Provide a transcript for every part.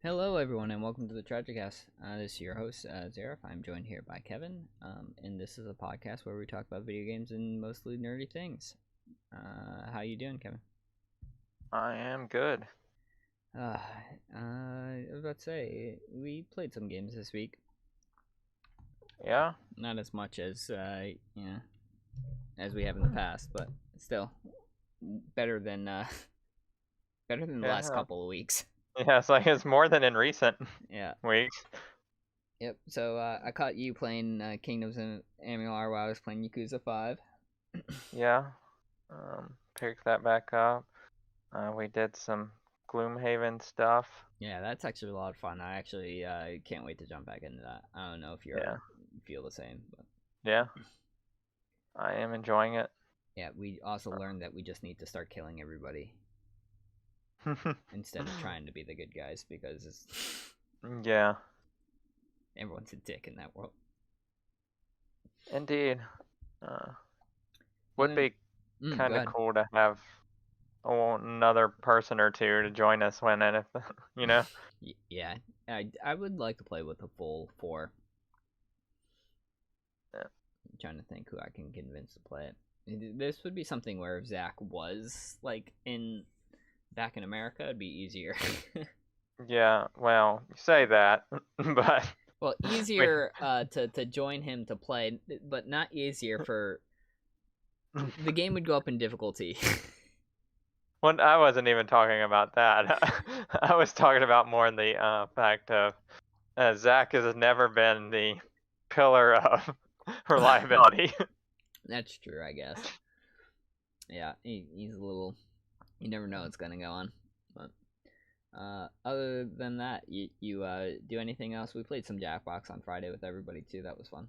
Hello, everyone, and welcome to the Tragikarp. This is your host, Zarif. I'm joined here by Kevin, and this is a podcast where we talk about video games and mostly nerdy things. How you doing, Kevin? I am good. I was about to say, we played some games this week. Yeah? Not as much as, as we have in the past, but still better than the last couple of weeks. Yeah, it's more than in recent weeks. Yep, so I caught you playing Kingdoms of Amalur while I was playing Yakuza 5. Yeah. Picked that back up. We did some Gloomhaven stuff. Yeah, that's actually a lot of fun. I actually can't wait to jump back into that. I don't know if you feel the same. But... Yeah. I am enjoying it. Yeah, we also learned that we just need to start killing everybody. Instead of trying to be the good guys, because it's... Yeah. Everyone's a dick in that world. Indeed. Would be kind of cool to have another person or two to join us when and if, you know? Yeah, I would like to play with a full 4. Yeah. I'm trying to think who I can convince to play it. This would be something where if Zach was, like, back in America, it'd be easier. Yeah, well, you say that, but... Well, easier to join him to play, but not easier for... The game would go up in difficulty. Well, I wasn't even talking about that. I was talking about more the fact of Zach has never been the pillar of reliability. That's true, I guess. Yeah, he's a little... You never know what's gonna go on. But other than that, you do anything else? We played some Jackbox on Friday with everybody too. That was fun.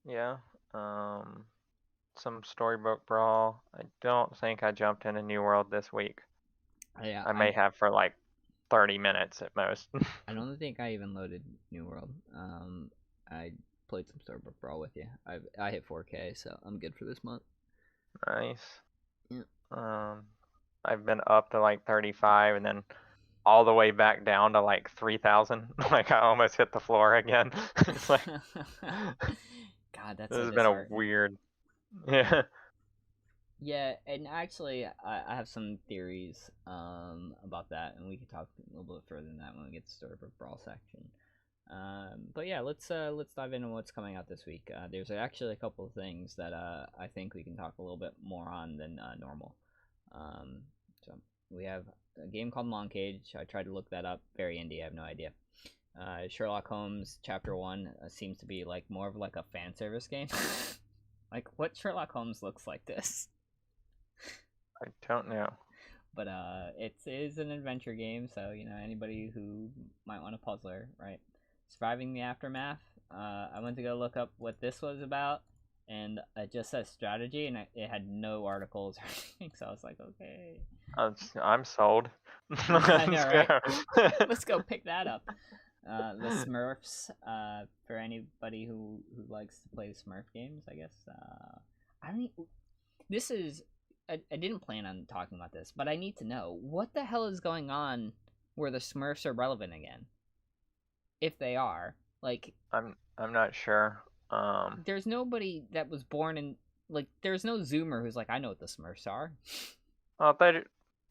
Yeah. Some Storybook Brawl. I don't think I jumped into New World this week. Yeah, I may have for like 30 minutes at most. I don't think I even loaded New World. I played some Storybook Brawl with you. I hit 4K, so I'm good for this month. Nice. Yeah. I've been up to like 35 and then all the way back down to like 3,000. Like I almost hit the floor again. It's like, God, that's. This has been a weird. Yeah. Yeah, and actually, I have some theories about that, and we can talk a little bit further than that when we get to the Storybook Brawl section. But yeah, let's dive into what's coming out this week. There's actually a couple of things that I think we can talk a little bit more on than normal. So we have a game called Moncage. I tried to look that up. Very indie. I have no idea. Sherlock Holmes Chapter 1 seems to be like more of like a fan service game. Like, what Sherlock Holmes looks like this? I don't know. But it is an adventure game, so you know anybody who might want a puzzler, right? Surviving the Aftermath. I went to go look up what this was about, and it just says strategy, and it had no articles or anything, so I was like, okay. I'm sold. I know, right? Let's go pick that up. The Smurfs, for anybody who likes to play Smurf games, I guess. I didn't plan on talking about this, but I need to know, what the hell is going on where the Smurfs are relevant again? If they are, like... I'm not sure. There's nobody that was born in... Like, there's no Zoomer who's like, I know what the Smurfs are. Well,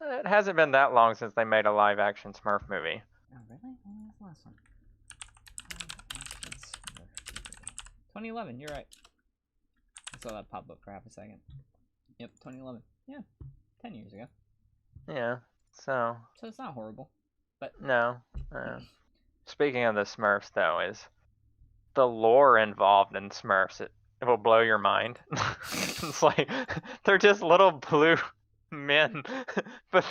it hasn't been that long since they made a live-action Smurf movie. Oh, really? When was the last one? 2011, you're right. I saw that pop up for half a second. Yep, 2011. Yeah, 10 years ago. Yeah, so it's not horrible. But no. Speaking of the Smurfs, though, is the lore involved in Smurfs. It will blow your mind. It's like, they're just little blue men, but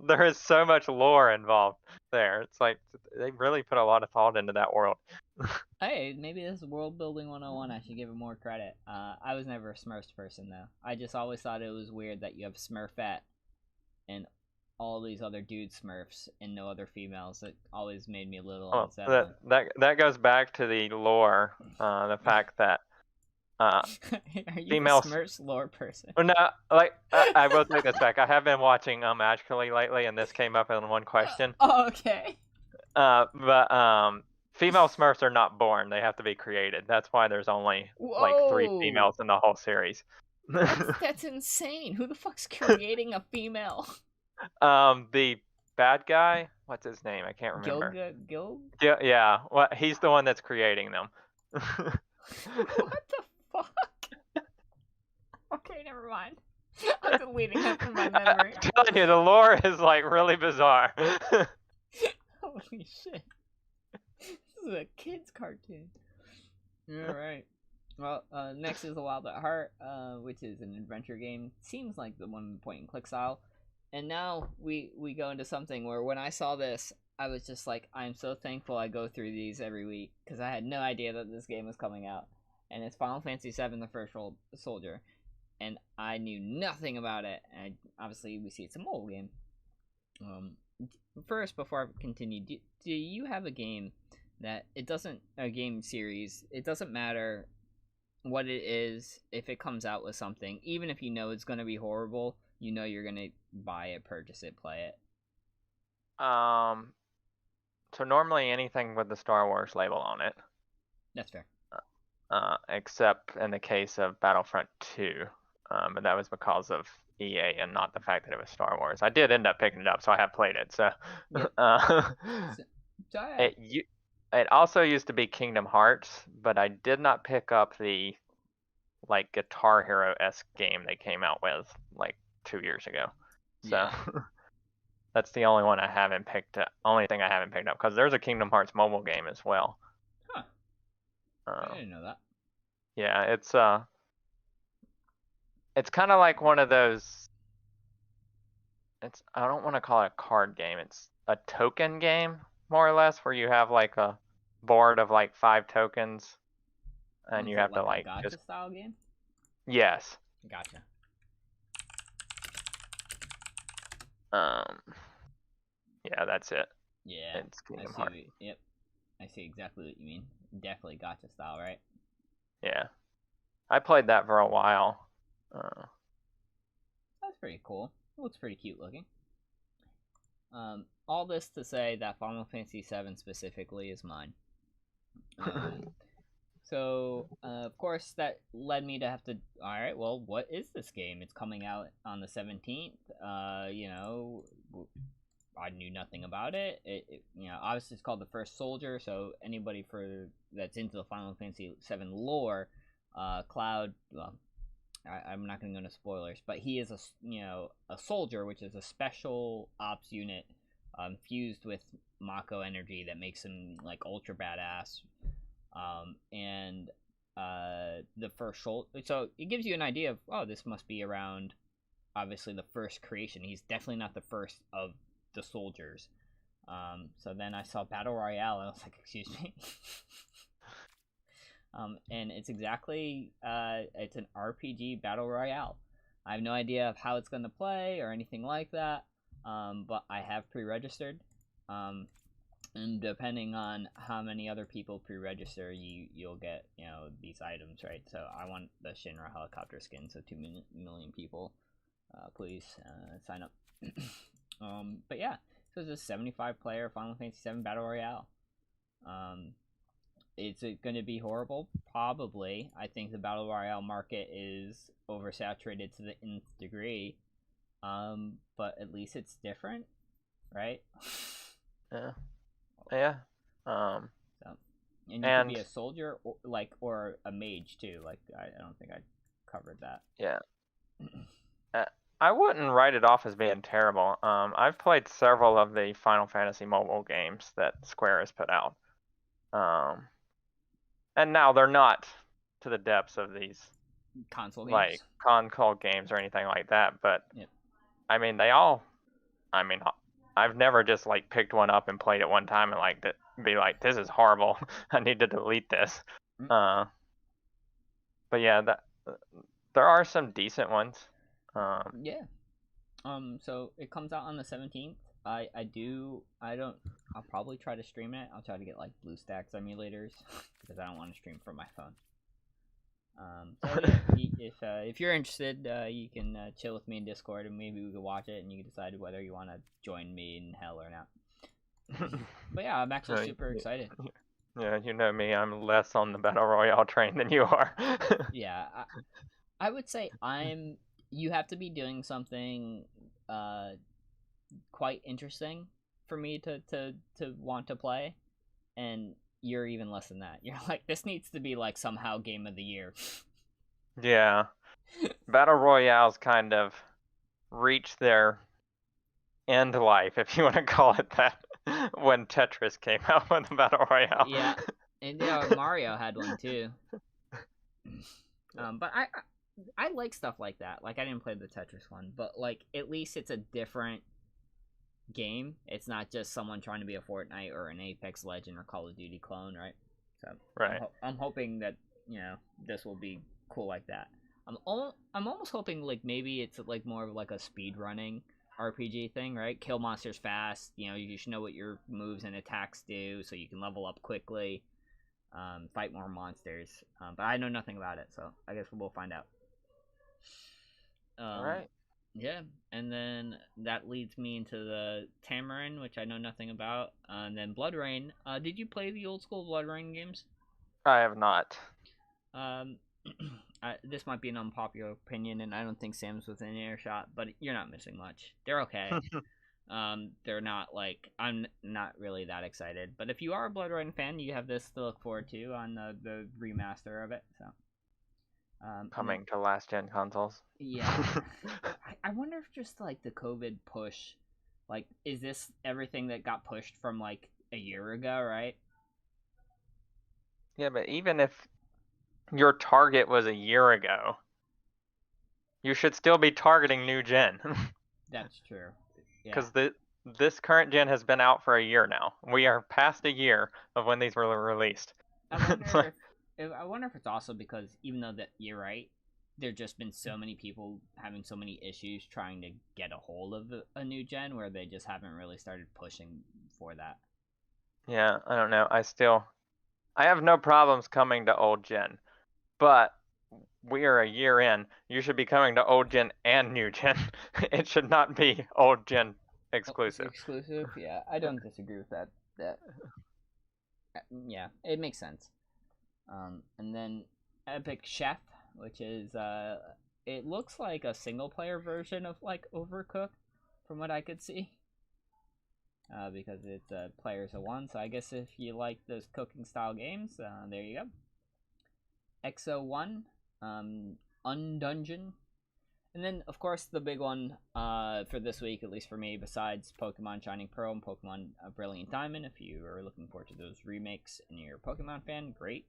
there is so much lore involved there. It's like they really put a lot of thought into that world. Hey, maybe this is world building 101. I should give it more credit. I was never a Smurfs person though. I just always thought it was weird that you have Smurfette and all these other dude Smurfs and no other females. It always made me a little unsettled. That goes back to the lore, the fact that Are you female a Smurfs lore person? Well, no, like I will take this back. I have been watching Magically lately, and this came up in one question. Oh, okay. But female Smurfs are not born; they have to be created. That's why there's only like 3 Whoa! females in the whole series. That's insane. Who the fuck's creating a female? The bad guy, what's his name? I can't remember. Gil? Yeah. Well, he's the one that's creating them. What the fuck? Okay, never mind. I'm deleting that from my memory. I'm telling you, the lore is like really bizarre. Holy shit. This is a kid's cartoon. Alright. Well, next is A Wild at Heart, which is an adventure game. Seems like the one point and click style. And now we go into something where when I saw this, I was just like, I'm so thankful I go through these every week, because I had no idea that this game was coming out. And it's Final Fantasy VII The First Soldier. And I knew nothing about it. And obviously, we see it's a mobile game. First, before I continue, do you have a game that a game series, it doesn't matter what it is, if it comes out with something, even if you know it's going to be horrible, you know you're going to buy it, purchase it, play it? So normally anything with the Star Wars label on it. That's fair. Except in the case of Battlefront 2. But that was because of EA and not the fact that it was Star Wars. I did end up picking it up, so I have played it. So, Yep. It also used to be Kingdom Hearts, but I did not pick up the like Guitar Hero-esque game they came out with like 2 years ago. So Yeah. that's the only one I haven't picked up. Only thing I haven't picked up, because there's a Kingdom Hearts mobile game as well. Huh. I didn't know that. Yeah, it's kind of like one of those. I don't want to call it a card game. It's a token game, more or less, where you have like a board of like 5 tokens, and you have to like a gacha style game. Yes. Gotcha. Yeah, that's it. Yeah. It's Kingdom Hearts. Yep. I see exactly what you mean. Definitely gacha style, right? Yeah. I played that for a while. That's pretty cool. It looks pretty cute looking. All this to say that Final Fantasy VII specifically is mine. So, of course, that led me to have to. All right, well, what is this game? It's coming out on the 17th. I knew nothing about it. Obviously, it's called The First Soldier. So anybody that's into the Final Fantasy VII lore, Cloud. Well, I'm not going to go into spoilers, but he is a soldier, which is a special ops unit, fused with Mako energy that makes him like ultra badass. And the first soldier, so it gives you an idea of, oh, this must be around, obviously, the first creation. He's definitely not the first of the soldiers. So then I saw Battle Royale, and I was like, excuse me. And it's exactly, it's an RPG Battle Royale. I have no idea of how it's going to play or anything like that, but I have pre-registered. And depending on how many other people pre-register, you'll get these items, right? So I want the Shinra helicopter skin. So 2 million people, please sign up. But yeah, so it's a 75 player Final Fantasy VII Battle Royale. Is it going to be horrible? Probably. I think the Battle Royale market is oversaturated to the nth degree. But at least it's different, right? Yeah. Yeah. And you could be a soldier or a mage too. Like I don't think I covered that. Yeah. I wouldn't write it off as being terrible. I've played several of the Final Fantasy mobile games that Square has put out. And now they're not to the depths of these console games, like console games or anything like that. But yep. I mean, I've never just like picked one up and played it one time and be like, this is horrible. I need to delete this. Mm-hmm. But yeah, there are some decent ones. Yeah. So it comes out on the 17th. I'll probably try to stream it. I'll try to get like BlueStacks emulators because I don't want to stream from my phone. So yeah, if you're interested, you can chill with me in Discord and maybe we can watch it and you can decide whether you want to join me in hell or not. But yeah, I'm actually Uh, super excited. Yeah, you know me, I'm less on the Battle Royale train than you are. Yeah, I would say you have to be doing something quite interesting for me to want to play, and you're even less than that. You're like, this needs to be like somehow game of the year. Yeah. Battle Royales kind of reached their end life, if you want to call it that, when Tetris came out with the Battle Royale. Yeah, and Mario had one too. But I like stuff like that. Like I didn't play the Tetris one, but like at least it's a different game. It's not just someone trying to be a Fortnite or an Apex Legend or Call of Duty clone, right? So Right. I'm hoping that this will be cool like that. I'm almost hoping like maybe it's like more of like a speed running RPG thing, right? Kill monsters fast. You should know what your moves and attacks do, so you can level up quickly, fight more monsters. But I know nothing about it, so I guess we'll find out. All right. Yeah, and then that leads me into the Tamarin, which I know nothing about, and then Blood Rain. Did you play the old school Blood Rain games? I have not. Um, this might be an unpopular opinion, and I don't think Sam's within earshot, but you're not missing much. They're okay. They're not like I'm not really that excited, but if you are a Blood Rain fan, you have this to look forward to on the remaster of it. So. Coming to last gen consoles. Yeah. I wonder if just like the COVID push, like, is this everything that got pushed from like a year ago, right? Yeah, but even if your target was a year ago, you should still be targeting new gen. That's true. Yeah. Because this current gen has been out for a year now. We are past a year of when these were released. I wonder I wonder if it's also because even though that you're right, there's just been so many people having so many issues trying to get a hold of a new gen where they just haven't really started pushing for that. Yeah, I don't know. I have no problems coming to old gen, but we are a year in. You should be coming to old gen and new gen. It should not be old gen exclusive. Exclusive? Yeah, I don't disagree with that. Yeah, it makes sense. And then Epic Chef, which is it looks like a single player version of like Overcooked, from what I could see. Because it's players of one, so I guess if you like those cooking style games, there you go. XO1, Undungeon, and then of course the big one for this week, at least for me, besides Pokemon Shining Pearl and Pokemon Brilliant Diamond. If you are looking forward to those remakes and you're a Pokemon fan, great.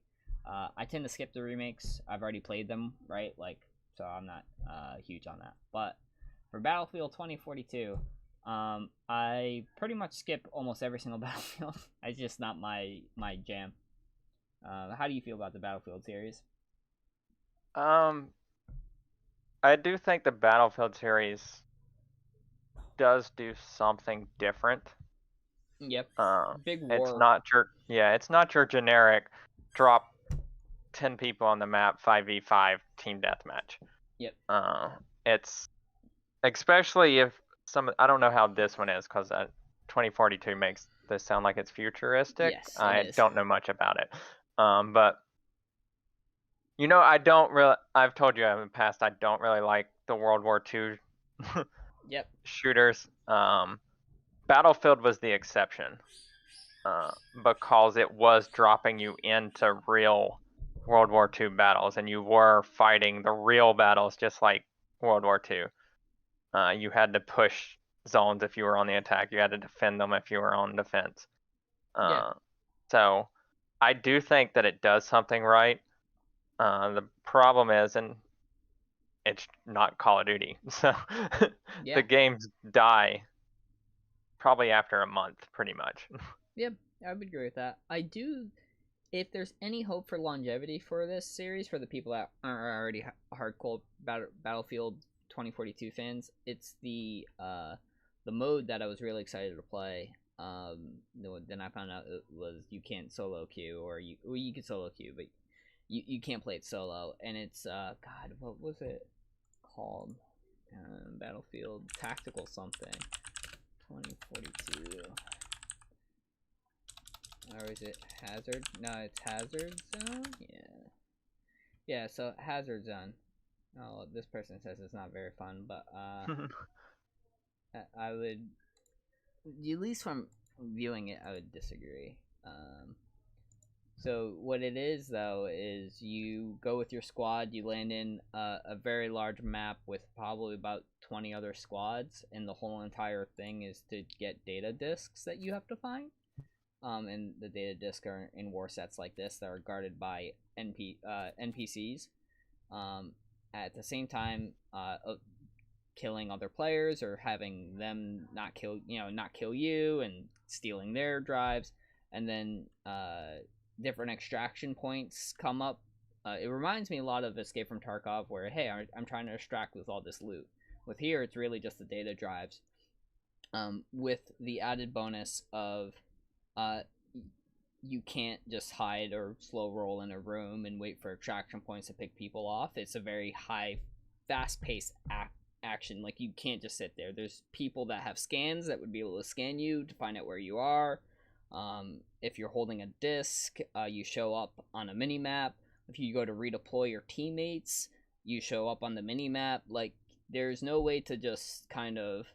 I tend to skip the remakes. I've already played them, right? Like, so I'm not huge on that. But for Battlefield 2042, I pretty much skip almost every single Battlefield. It's just not my jam. How do you feel about the Battlefield series? I do think the Battlefield series does do something different. Yep. Big It's war. not your generic drop 10 people on the map 5v5 team deathmatch. Yep. It's especially if I don't know how this one is, because 2042 makes this sound like it's futuristic. Yes, I don't know much about it. But I don't really. I've told you in the past I don't really like the World War II Yep. shooters. Battlefield was the exception, because it was dropping you into real World War II battles, and you were fighting the real battles just like World War II. You had to push zones if you were on the attack. You had to defend them if you were on defense. Yeah. So I do think that it does something right. The problem is, and it's not Call of Duty, so Yeah. the games die probably after a month, pretty much. Yep. I would agree with that. I do. If there's any hope for longevity for this series, for the people that are already hardcore Battlefield 2042 fans, it's the mode that I was really excited to play. Then I found out it was you can't solo queue, or you can solo queue, but you can't play it solo. And it's God, what was it called? Battlefield Tactical something 2042. or is it Hazard? No, it's Hazard Zone. Yeah. So Hazard Zone. Oh, this person says it's not very fun, but I would, at least from viewing it, I would disagree. So what it is, though, is you go with your squad, you land in a very large map with probably about 20 other squads, and the whole entire thing is to get data discs that you have to find. And the data discs are in war sets like this that are guarded by NPCs. At the same time, killing other players or having them not kill you and stealing their drives, and then different extraction points come up. It reminds me a lot of Escape from Tarkov, where hey, I'm trying to extract with all this loot. With here, it's really just the data drives, with the added bonus of you can't just hide or slow roll in a room and wait for extraction points to pick people off. It's a very high, fast-paced action. Like, you can't just sit there. There's people that have scans that would be able to scan you to find out where you are. If you're holding a disc, you show up on a mini-map. If you go to redeploy your teammates, you show up on the mini-map. Like, there's no way to just kind of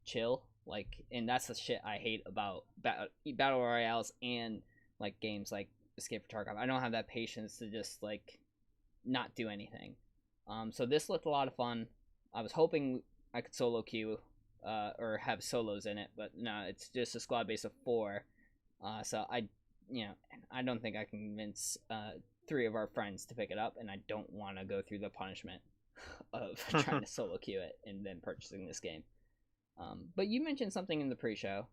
chill. Like, and that's the shit I hate about battle royales and like games like Escape from Tarkov. I don't have that patience to just like not do anything. So this looked a lot of fun. I was hoping I could solo queue or have solos in it, but no, it's just a squad base of 4. So I don't think I can convince 3 of our friends to pick it up, and I don't want to go through the punishment of trying to solo queue it and then purchasing this game. But you mentioned something in the pre-show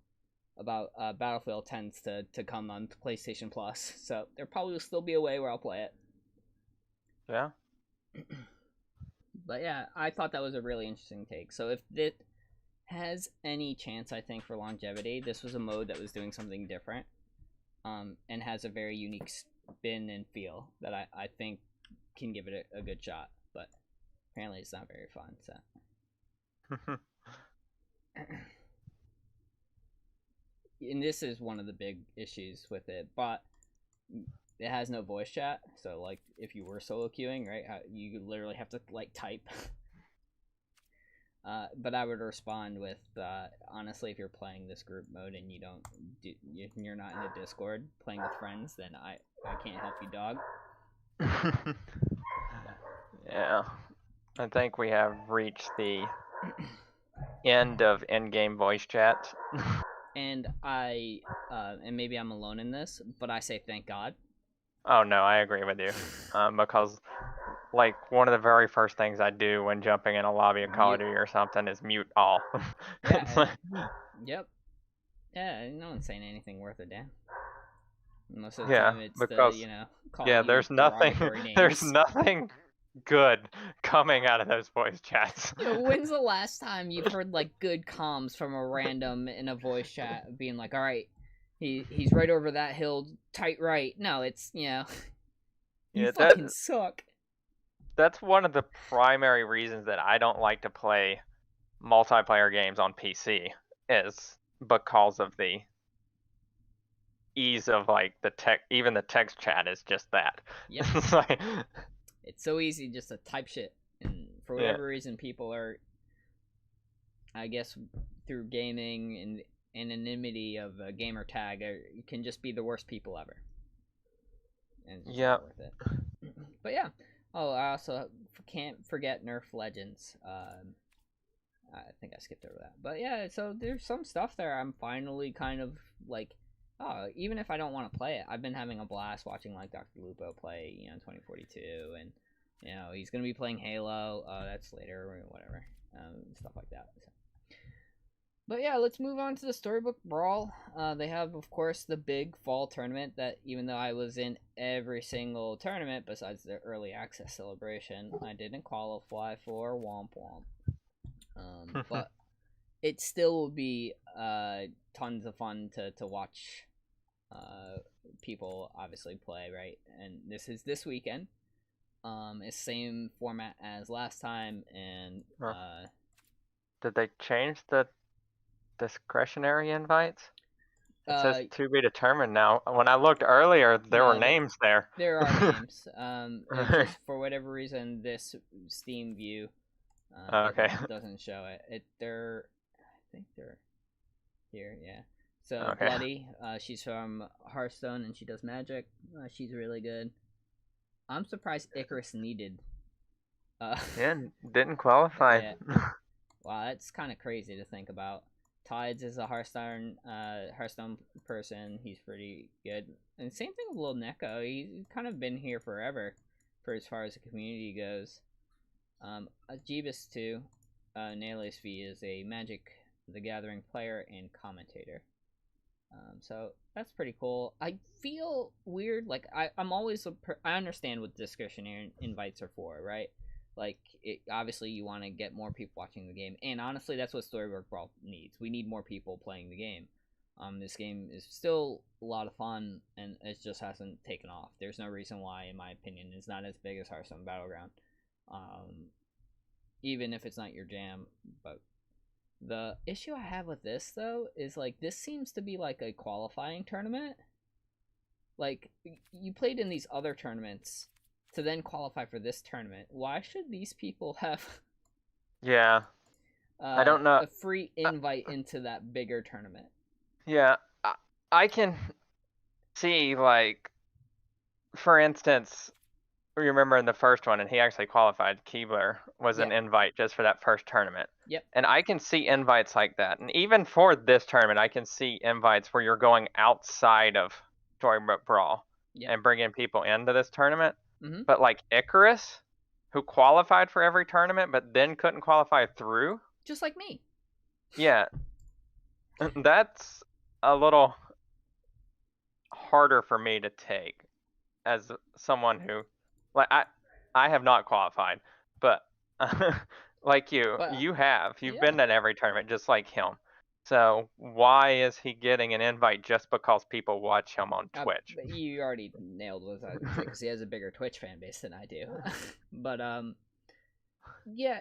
about Battlefield tends to come on PlayStation Plus, so there probably will still be a way where I'll play it. Yeah. But yeah, I thought that was a really interesting take. So if it has any chance, I think, for longevity, this was a mode that was doing something different, and has a very unique spin and feel that I think can give it a good shot. But apparently it's not very fun, so... And this is one of the big issues with it, but it has no voice chat. So like if you were solo queuing, right, you literally have to like type. But I would respond with honestly, if you're playing this group mode and you're not in the Discord playing with friends, then I can't help you, dog. Yeah, I think we have reached the end of in-game voice chat. And and maybe I'm alone in this, but I say thank God. Oh no, I agree with you. Because like one of the very first things I do when jumping in a lobby of Call of Duty or something is mute all. Yeah. Yep. Yeah, no one's saying anything worth a damn. Most of the time it's because, there's nothing good coming out of those voice chats. When's the last time you've heard like good comms from a random in a voice chat being like, all right, he's right over that hill, tight right? No, it's you fucking suck. That's one of the primary reasons that I don't like to play multiplayer games on PC, is because of the ease of like the tech. Even the text chat is just that. Yeah. It's so easy just to type shit, and for whatever reason, people are, I guess, through gaming and anonymity of a gamer tag, can just be the worst people ever. And it's not worth it. But yeah. Oh, I also can't forget Nerf Legends. I think I skipped over that. But yeah, so there's some stuff there I'm finally kind of like, oh, even if I don't want to play it, I've been having a blast watching like Dr. Lupo play, 2042, and he's gonna be playing Halo. That's later or whatever, stuff like that. So. But yeah, let's move on to the Storybook Brawl. They have, of course, the big fall tournament that, even though I was in every single tournament besides the early access celebration, I didn't qualify for. Womp womp. But it still will be tons of fun to watch people obviously play, right? And this is this weekend. It's same format as last time, and did they change the discretionary invites? It says Uh, to be determined now. When I looked earlier, there were no, names there. there are names. It's just for whatever reason this Steam view Okay. doesn't show it. I think they're here. Yeah. So Okay. Bloody, she's from Hearthstone and she does magic. She's really good. I'm surprised Icarus needed. Yeah, didn't qualify. Yeah. Wow, that's kind of crazy to think about. Tides is a Hearthstone person. He's pretty good. And same thing with Lil Neko. He's kind of been here forever, for as far as the community goes. Jeebus too. Nailus V is a Magic the Gathering player and commentator. So that's pretty cool. I feel weird. Like I'm always I understand what discretionary invites are for, right? Like obviously you want to get more people watching the game, and honestly, that's what Storybook Brawl needs. We need more people playing the game. This game is still a lot of fun, and it just hasn't taken off. There's no reason why, in my opinion, it's not as big as Hearthstone Battleground. Even if it's not your jam, but the issue I have with this though is like this seems to be like a qualifying tournament. Like you played in these other tournaments to then qualify for this tournament. Why should these people have Yeah. I don't know. a free invite into that bigger tournament? Yeah, I can see, like, for instance, remember in the first one, and he actually qualified, Keebler was an invite just for that first tournament. Yep. And I can see invites like that. And even for this tournament, I can see invites where you're going outside of Storybook Brawl and bringing people into this tournament. Mm-hmm. But like Icarus, who qualified for every tournament but then couldn't qualify through. Just like me. Yeah. That's a little harder for me to take as someone who, like, I have not qualified, but like you've been at every tournament just like him. So why is he getting an invite just because people watch him on Twitch? You already nailed what I was gonna say, because he has a bigger Twitch fan base than I do. But yeah,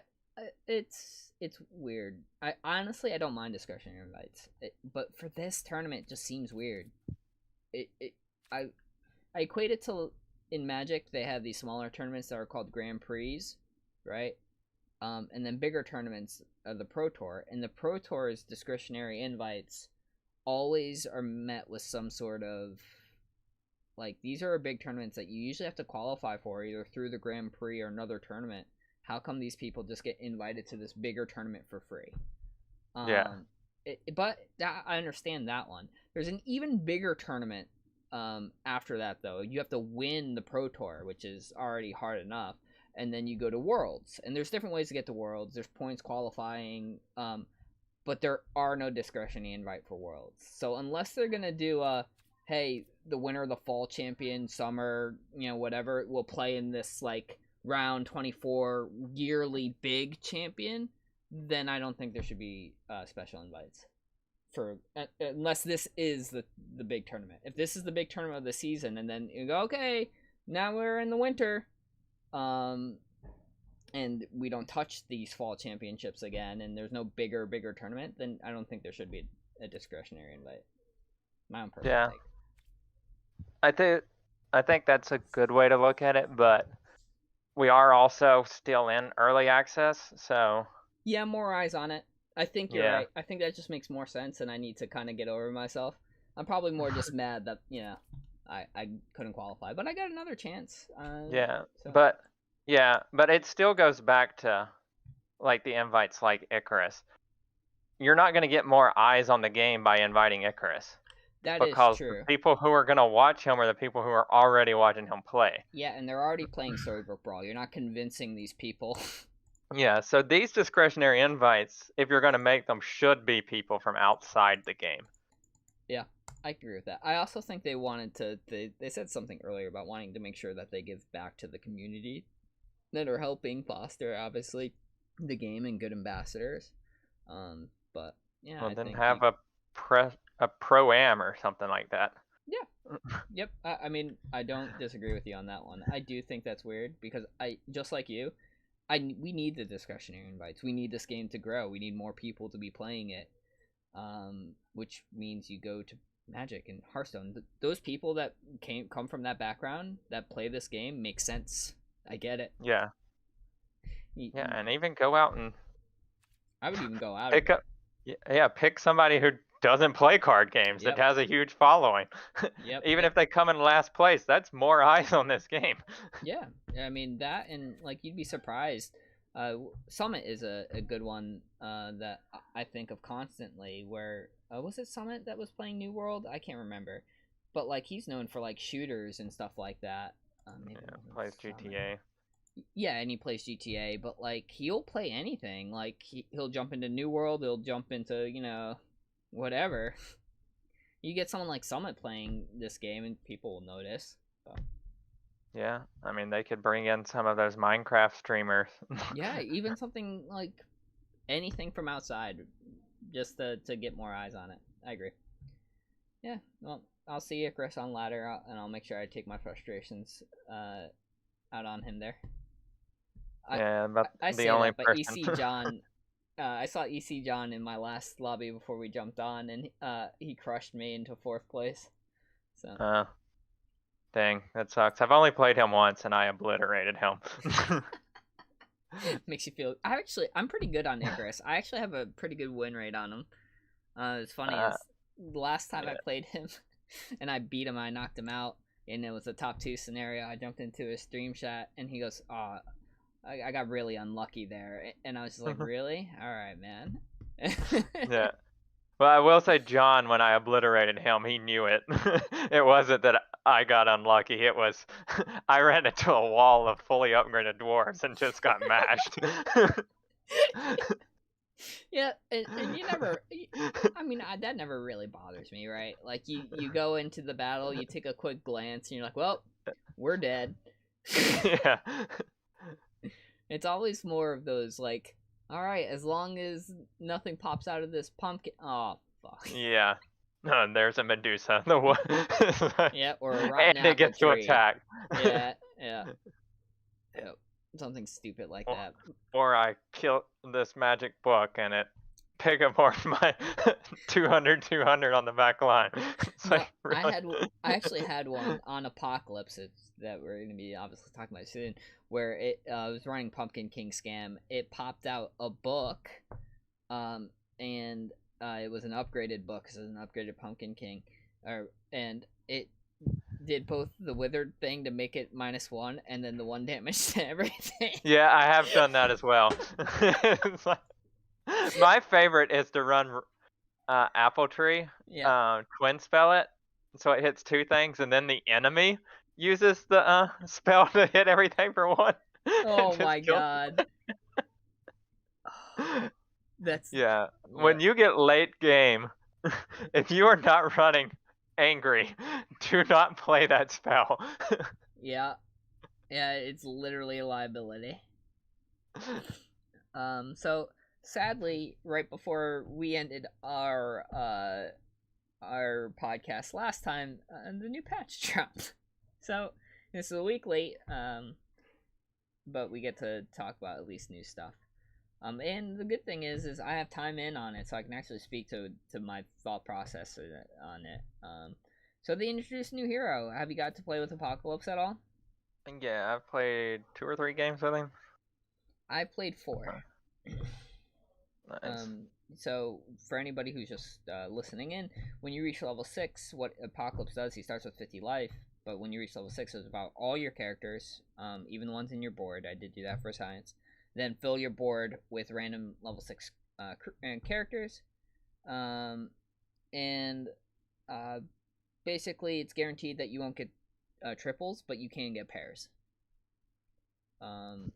it's weird. I honestly don't mind discretionary invites, but for this tournament, it just seems weird. I equate it to, in Magic they have these smaller tournaments that are called Grand Prix, right? And then bigger tournaments are the Pro Tour, and the Pro Tour's discretionary invites always are met with some sort of, like, these are big tournaments that you usually have to qualify for either through the Grand Prix or another tournament. How come these people just get invited to this bigger tournament for free? But I understand that one. There's an even bigger tournament after that, though. You have to win the Pro Tour, which is already hard enough. And then you go to Worlds. And there's different ways to get to Worlds. There's points qualifying. But there are no discretionary invite for Worlds. So unless they're going to do hey, the winner of the fall champion, summer, whatever, will play in this, like, round 24 yearly big champion, then I don't think there should be special invites. Unless this is the big tournament. If this is the big tournament of the season, and then you go, okay, now we're in the winter, and we don't touch these fall championships again, and there's no bigger tournament, then I don't think there should be a discretionary invite. My own personal take. I think that's a good way to look at it, but we are also still in early access, so yeah, more eyes on it. I think you're right. I think that just makes more sense, and I need to kind of get over myself. I'm probably more just mad that I couldn't qualify, but I got another chance. But it still goes back to, like, the invites like Icarus. You're not going to get more eyes on the game by inviting Icarus. That because is true. The people who are going to watch him are the people who are already watching him play. Yeah, and they're already playing Storybook Brawl. You're not convincing these people. Yeah, so these discretionary invites, if you're going to make them, should be people from outside the game. Yeah, I agree with that. I also think they wanted to, they said something earlier about wanting to make sure that they give back to the community that are helping foster, obviously, the game and good ambassadors. But yeah, well, then have a pro-am or something like that. Yeah. Yep. I mean, I don't disagree with you on that one. I do think that's weird because just like you, we need the discretionary invites. We need this game to grow. We need more people to be playing it. Which means you go to Magic and Hearthstone. Those people that come from that background that play this game make sense. I get it. Yeah. Yeah, and even go out and I would even go out pick up. Yeah, pick somebody who doesn't play card games that has a huge following. Yep. Even if they come in last place, that's more eyes on this game. Yeah, I mean that, and like you'd be surprised. Summit is a good one that I think of constantly. Where was it Summit that was playing New World? I can't remember, but like he's known for like shooters and stuff like that. Yeah, plays GTA. Yeah, and he plays GTA, but like he'll play anything. Like he'll jump into New World, he'll jump into whatever. You get someone like Summit playing this game, and people will notice. So. Yeah, I mean they could bring in some of those Minecraft streamers. Yeah, even something like anything from outside, just to get more eyes on it. I agree. Yeah, well, I'll see Icarus on ladder, and I'll make sure I take my frustrations out on him there. But I the only that, but EC John, I saw EC John in my last lobby before we jumped on, and he crushed me into 4th place. So. Dang, that sucks. I've only played him once, and I obliterated him. Makes you feel. I'm pretty good on Icarus. I actually have a pretty good win rate on him. It's funny. The last time I played him, and I beat him, I knocked him out, and it was a top 2 scenario. I jumped into his stream chat, and he goes, "Oh, I got really unlucky there," and I was just like, "Really? All right, man." Yeah. Well, I will say, John, when I obliterated him, he knew it. It wasn't that I got unlucky. It was I ran into a wall of fully upgraded dwarves and just got mashed. Yeah, and you never. I mean, that never really bothers me, right? Like you go into the battle, you take a quick glance, and you're like, "Well, we're dead." Yeah. It's always more of those like, all right, as long as nothing pops out of this pumpkin. Oh fuck. Yeah. No, there's a Medusa. The one. Yeah, or a rotten and it gets tree. to attack. Yeah. Something stupid like that. Or I kill this magic book and it pick apart my 200 on the back line. Like, really? I actually had one on Apocalypse that we're going to be obviously talking about soon, where it was running Pumpkin King Scam. It popped out a book, and it was an upgraded book, so it was an upgraded Pumpkin King, and it did both the withered thing to make it -1 and then the 1 damage to everything. Yeah, I have done that as well. My favorite is to run Apple Tree, twin spell it, so it hits 2 things, and then the enemy uses the spell to hit everything for 1. Oh my god. That's When you get late game, if you are not running angry, do not play that spell. Yeah, it's literally a liability. So sadly, right before we ended our podcast last time, the new patch dropped. So this is a week late, but we get to talk about at least new stuff. And the good thing is I have time in on it, so I can actually speak to my thought process on it. So they introduced a new hero. Have you got to play with Apocalypse at all? Yeah, I've played 2 or 3 games with him. I played 4. Nice. So for anybody who's just listening in, when you reach level 6, what Apocalypse does, he starts with 50 life. But when you reach level 6, it's about all your characters, even the ones in your board. I did do that for science. Then fill your board with random level 6 characters. Basically, it's guaranteed that you won't get triples, but you can get pairs. So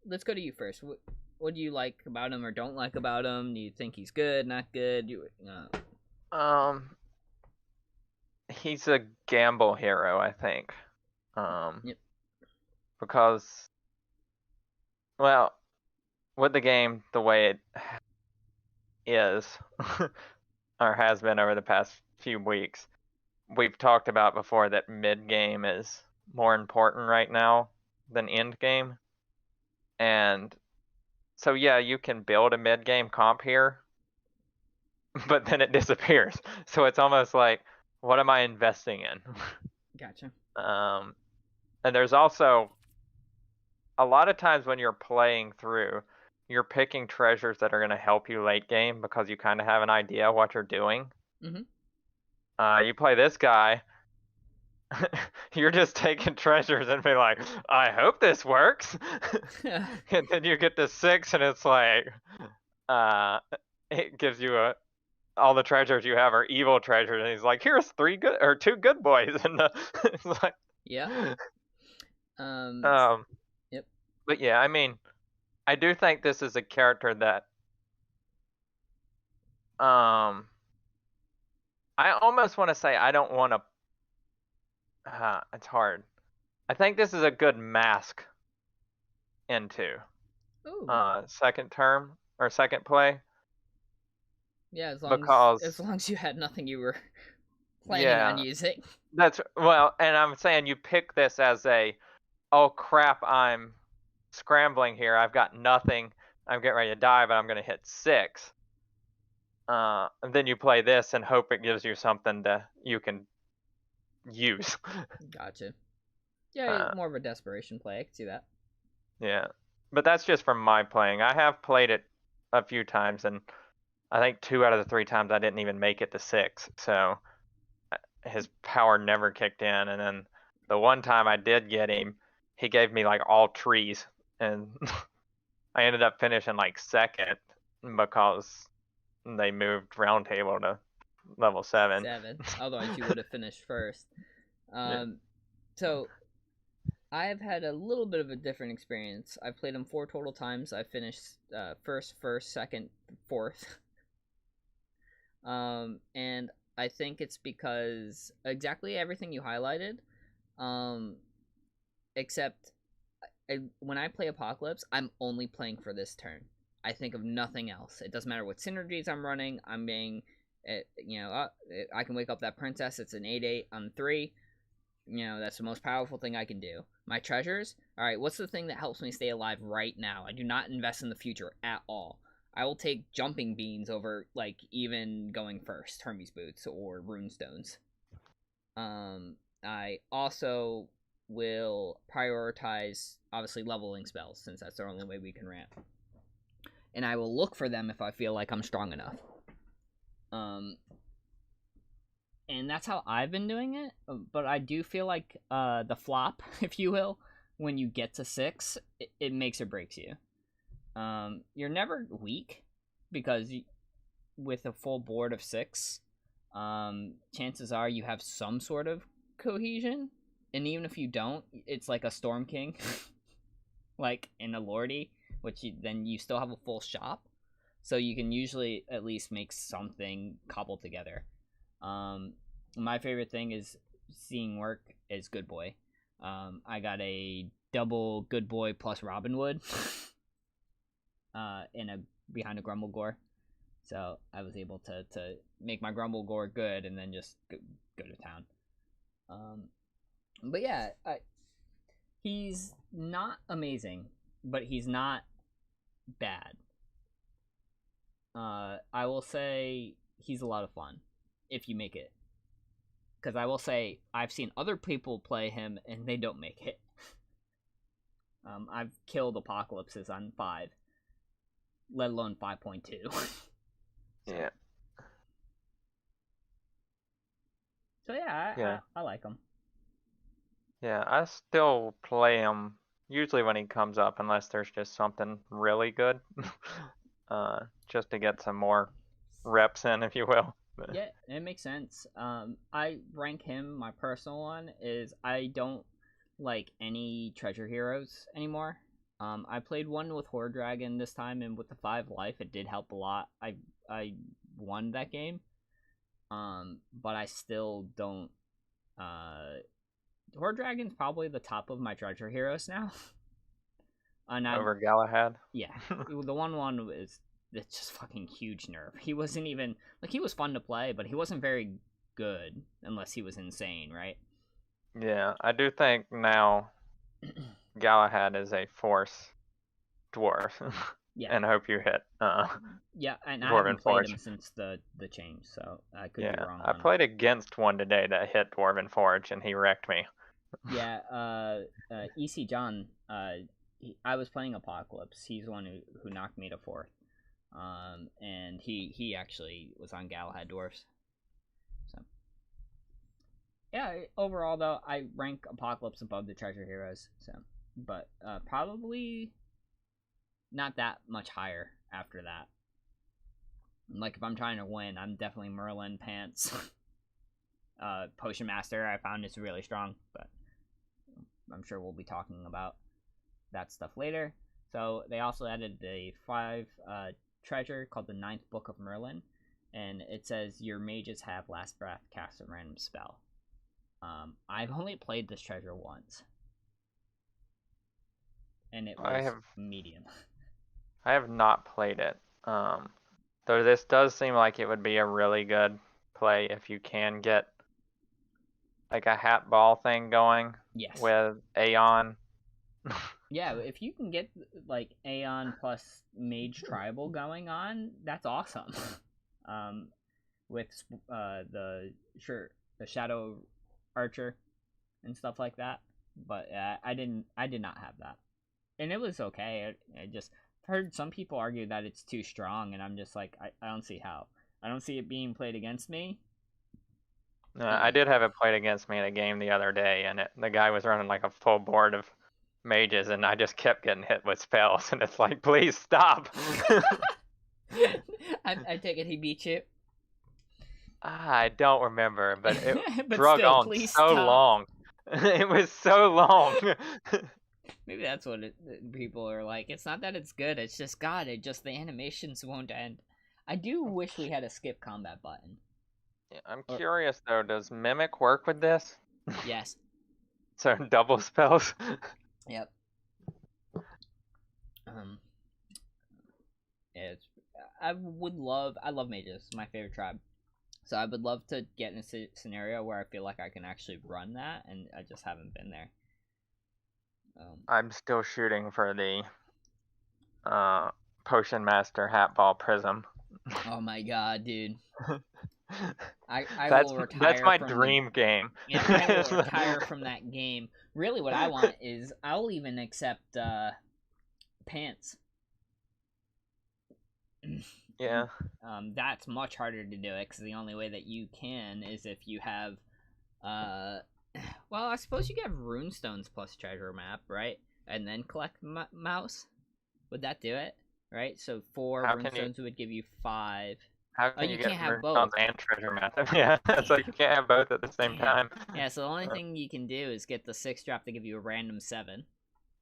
let's go to you first. What do you like about him or don't like about him? Do you think he's good, not good? He's a gamble hero, I think. Yep. Because, well, with the game the way it is, or has been over the past few weeks, we've talked about before that mid-game is more important right now than end-game. And so, yeah, you can build a mid-game comp here, but then it disappears. So it's almost like, what am I investing in? Gotcha. And there's also a lot of times when you're playing through, you're picking treasures that are going to help you late game because you kind of have an idea what you're doing. You play this guy, you're just taking treasures and be like, I hope this works. And then you get to 6 and it's like, it gives you all the treasures you have are evil treasures, and he's like, here's 2 good boys, and it's like, Yeah. Yep. But yeah, I mean, I do think this is a character that, I almost want to say I don't want to. It's hard. I think this is a good mask into Ooh. second term or second play. Yeah, Because as long as you had nothing you were planning on using. That's well, and I'm saying you pick this as a, oh crap, I'm scrambling here. I've got nothing. I'm getting ready to die, but I'm going to hit 6. And then you play this and hope it gives you something you can use. Gotcha. Yeah, more of a desperation play. I can see that. Yeah, but that's just from my playing. I have played it a few times, and I think 2 out of the 3 times I didn't even make it to 6. So his power never kicked in, and then the one time I did get him, he gave me like all trees, and I ended up finishing like 2nd because they moved round table to level 7. Otherwise you would have finished first. So I've had a little bit of a different experience. I've played him 4 total times. I finished first, second, 4th. And I think it's because exactly everything you highlighted, except when I play Apocalypse, I'm only playing for this turn. I think of nothing else. It doesn't matter what synergies I'm running. I'm being, I can wake up that princess. It's an 8/8 on 3. That's the most powerful thing I can do. My treasures. All right, what's the thing that helps me stay alive right now? I do not invest in the future at all. I will take jumping beans over like even going first, Hermes boots or runestones. I also will prioritize obviously leveling spells since that's the only way we can ramp. And I will look for them if I feel like I'm strong enough. And that's how I've been doing it. But I do feel like the flop, if you will, when you get to 6, it makes or breaks you. You're never weak because with a full board of 6, chances are you have some sort of cohesion. And even if you don't, it's like a Storm King, like in a Lordy, which then you still have a full shop. So you can usually at least make something cobble together. My favorite thing is seeing work as Good Boy. I got a double Good Boy plus Robin Hood behind a Grumble Gore. So I was able to make my Grumble Gore good and then just go to town. But yeah, he's not amazing, but he's not bad. I will say he's a lot of fun if you make it. Because I will say I've seen other people play him and they don't make it. I've killed Apocalypses on 5, let alone 5.2. Yeah. So yeah, I like him. Yeah, I still play him usually when he comes up, unless there's just something really good, just to get some more reps in, if you will. Yeah, it makes sense. I rank him, my personal one is I don't like any treasure heroes anymore. I played one with Horde Dragon this time, and with the 5 life, it did help a lot. I won that game. But I still don't. Horde Dragon's probably the top of my treasure heroes now. Over Galahad? Yeah, the 1/1 is it's just fucking huge nerf. He wasn't even like he was fun to play, but he wasn't very good unless he was insane, right? Yeah, I do think now Galahad is a force dwarf. Yeah. and hope you hit. Yeah, and I Dwarven haven't played Forge. him since the change, so I could Yeah, be wrong I on. played against one today that hit Dwarven Forge, and he wrecked me. Yeah, EC John. I was playing Apocalypse. He's the one who knocked me to 4th. And he actually was on Galahad Dwarfs. So yeah, overall though, I rank Apocalypse above the Treasure Heroes. So, but probably not that much higher after that. Like if I'm trying to win, I'm definitely Merlin Pants. Potion Master I found is really strong, but I'm sure we'll be talking about that stuff later. So they also added a 5 treasure called the Ninth Book of Merlin, and it says your mages have last breath, cast a random spell. I've only played this treasure once, and it was medium. I have not played it. Though this does seem like it would be a really good play if you can get like a hat ball thing going. Yes. With Aeon. Yeah, if you can get like Aeon plus Mage Tribal going on, that's awesome. With the Shadow Archer and stuff like that, but I did not have that, and it was okay. I just heard some people argue that it's too strong, and I'm just like, I don't see how. I don't see it being played against me. I did have it played against me in a game the other day, and the guy was running like a full board of mages, and I just kept getting hit with spells, and it's like, please stop. I take it he beat you. I don't remember, but it but drug still, on so long. It was so long. Maybe that's what people are like. It's not that it's good, it's just God, the animations won't end. I do wish we had a skip combat button. Yeah, I'm curious though, does Mimic work with this? Yes. So double spells? Yep. I love mages, my favorite tribe. So I would love to get in a scenario where I feel like I can actually run that, and I just haven't been there. I'm still shooting for the Potion Master Hat Ball Prism. Oh my god, dude. I will retire. That's my dream game. Yeah, I will retire from that game. Really, what I want is I'll even accept pants. Yeah. That's much harder to do it because the only way that you can is if you have, well, I suppose you can have runestones plus treasure map, right? And then collect mouse. Would that do it? Right. So 4 runestones would give you 5. How can you can't have both runestones and treasure map? Yeah, it's like you can't have both at the same time. Yeah. So the only thing you can do is get the 6 drop to give you a random 7.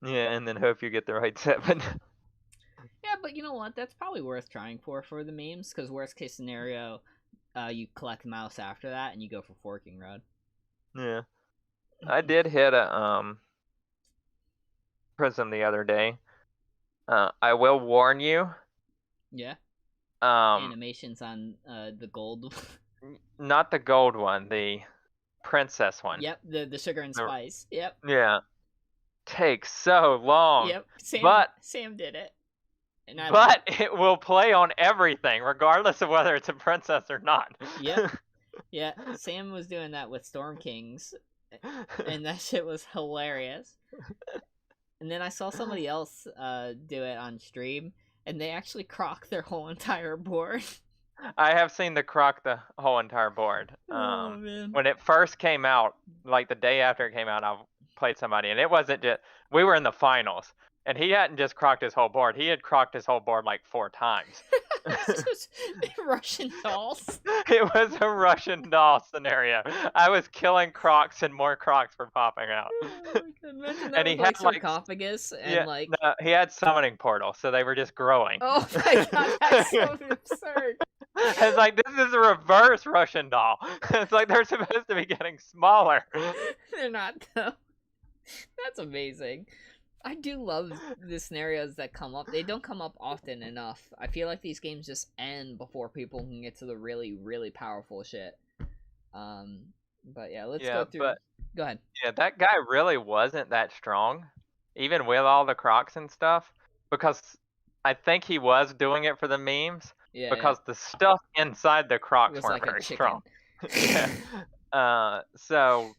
Yeah, and then hope you get the right 7. Yeah, but you know what? That's probably worth trying for the memes, because worst case scenario, you collect mouse after that, and you go for Forking Road. Yeah. I did hit a prism the other day. I will warn you. Yeah. Animations on the gold. Not the gold one, the princess one. Yep, the sugar and spice. Yep. Yeah. Takes so long. Yep. Sam did it. But it will play on everything, regardless of whether it's a princess or not. Yep. Yeah, Sam was doing that with Storm Kings, and that shit was hilarious. And then I saw somebody else do it on stream, and they actually croc their whole entire board. I have seen the croc the whole entire board. Oh, man. When it first came out, like the day after it came out, I played somebody, and it wasn't just... We were in the finals. And he hadn't just crocked his whole board. He had crocked his whole board like 4 times. Russian dolls. It was a Russian doll scenario. I was killing crocs and more crocs were popping out. Oh, imagine that and he had sarcophagus and No, he had summoning portal, so they were just growing. Oh my god, that's so absurd. It's like, this is a reverse Russian doll. It's like they're supposed to be getting smaller. They're not though. That's amazing. I do love the scenarios that come up. They don't come up often enough. I feel like these games just end before people can get to the really, really powerful shit. But yeah, let's go through. Go ahead. Yeah, that guy really wasn't that strong, even with all the crocs and stuff, because I think he was doing it for the memes Yeah, because the stuff inside the it Crocs was weren't like a very chicken. strong. Yeah. So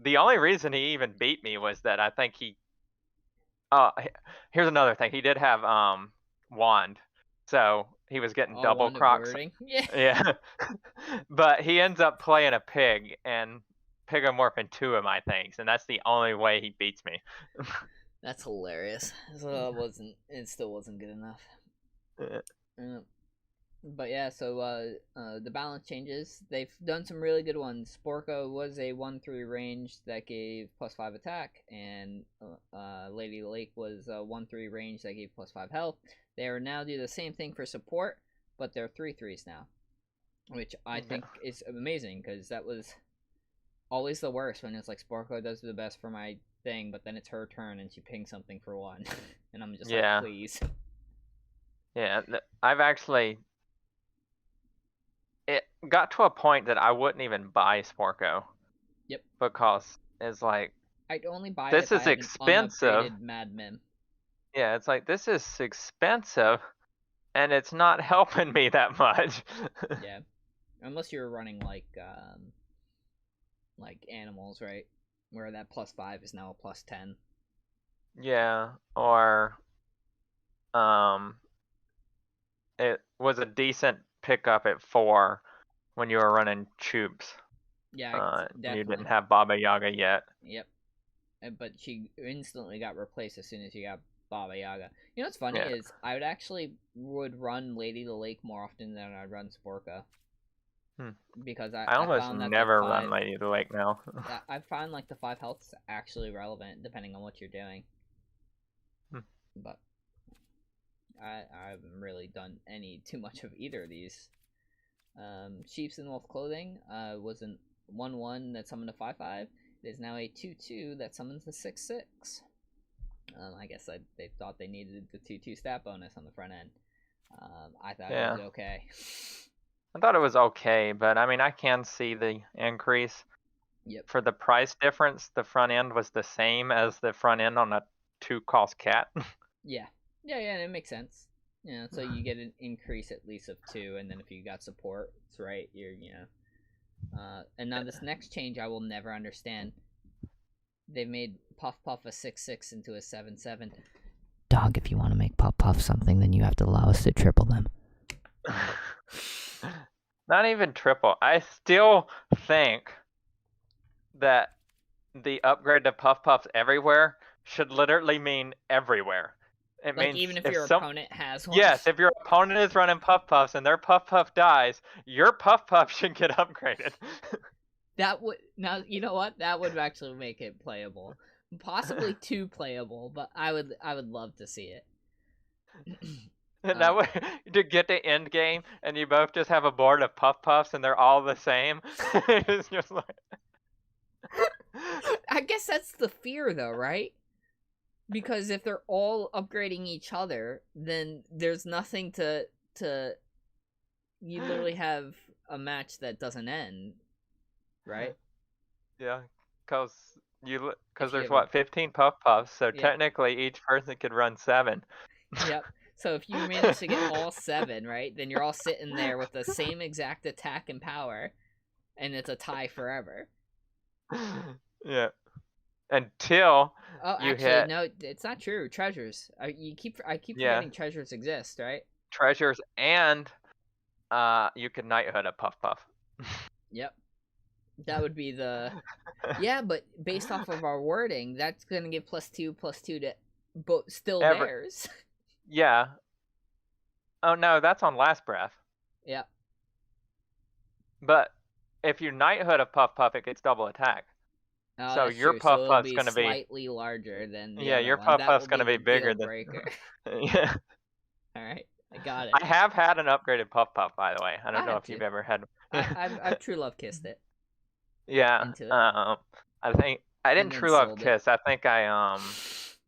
the only reason he even beat me was that I think he. Here's another thing. He did have wand, so he was getting Oh, double wand of Crocs. wording. Yeah. Yeah. But he ends up playing a pig and pigomorph in 2 of my things, and that's the only way he beats me. That's hilarious. So it still wasn't good enough. But yeah, so the balance changes. They've done some really good ones. Sporko was a 1/3 range that gave +5 attack, and Lady Lake was a 1/3 range that gave +5 health. They are now do the same thing for support, but they're 3/3s now, which I think is amazing because that was always the worst when it's like Sporko does the best for my thing, but then it's her turn and she pings something for 1, and I'm just like, please. Yeah, I've actually. It got to a point that I wouldn't even buy Sporko. Yep. Because it's like, I'd only buy it this if I is had expensive. an upgraded Mad Mim. Yeah, it's like, this is expensive, and it's not helping me that much. Yeah, unless you're running like animals, right? Where that +5 is now a +10. Yeah, or it was a decent pickup at 4 when you were running Choops. Yeah, definitely. You didn't have Baba Yaga yet. Yep. But she instantly got replaced as soon as you got Baba Yaga. You know what's funny is I would run Lady the Lake more often than I'd run Sporka. Because I almost found that never run Lady the Lake now. I found like the 5 health is actually relevant depending on what you're doing. But I haven't really done too much of either of these. Sheeps in Wolf Clothing was a 1/1 that summoned a 5/5. It is now a 2/2 that summons a 6/6. I guess they thought they needed the 2/2 stat bonus on the front end. I thought it was okay. I thought it was okay, but I mean, I can see the increase. Yep. For the price difference, the front end was the same as the front end on a 2-cost cat. Yeah, it makes sense. So you get an increase at least of 2, and then if you got support, it's right. And now this next change I will never understand. They've made Puff Puff a 6/6 into a 7/7. Dog, if you want to make Puff Puff something, then you have to allow us to triple them. Not even triple. I still think that the upgrade to Puff Puffs everywhere should literally mean everywhere. It like means even if your opponent has one. Yes, if your opponent is running Puff Puffs and their Puff Puff dies, your Puff Puff should get upgraded. That would you know what? That would actually make it playable. Possibly too playable, but I would love to see it. And that way, to get to end game, and you both just have a board of Puff Puffs, and they're all the same. It's just like. I guess that's the fear, though, right? Because if they're all upgrading each other, then there's nothing to. You literally have a match that doesn't end, right? Yeah, because there's 15 Puff Puffs, so technically each person could run 7. Yep. So if you manage to get all 7, right, then you're all sitting there with the same exact attack and power, and it's a tie forever. Yeah. Until no, it's not true. Treasures. I keep forgetting treasures exist, right? Treasures, and you could knighthood a Puff Puff. Yep. That would be the. Yeah, but based off of our wording, that's gonna give +2 to both still theirs. Yeah. Oh no, that's on Last Breath. Yeah. But if you knighthood a Puff Puff, it gets double attack. Oh, so your Puff Puff's gonna be slightly larger than the your one. Puff Puff's gonna be bigger than. Yeah. All right, I got it. I have had an upgraded Puff Puff, by the way. I don't know if you've ever had. I've true love kissed it. Yeah. I think I didn't true love kiss. I think I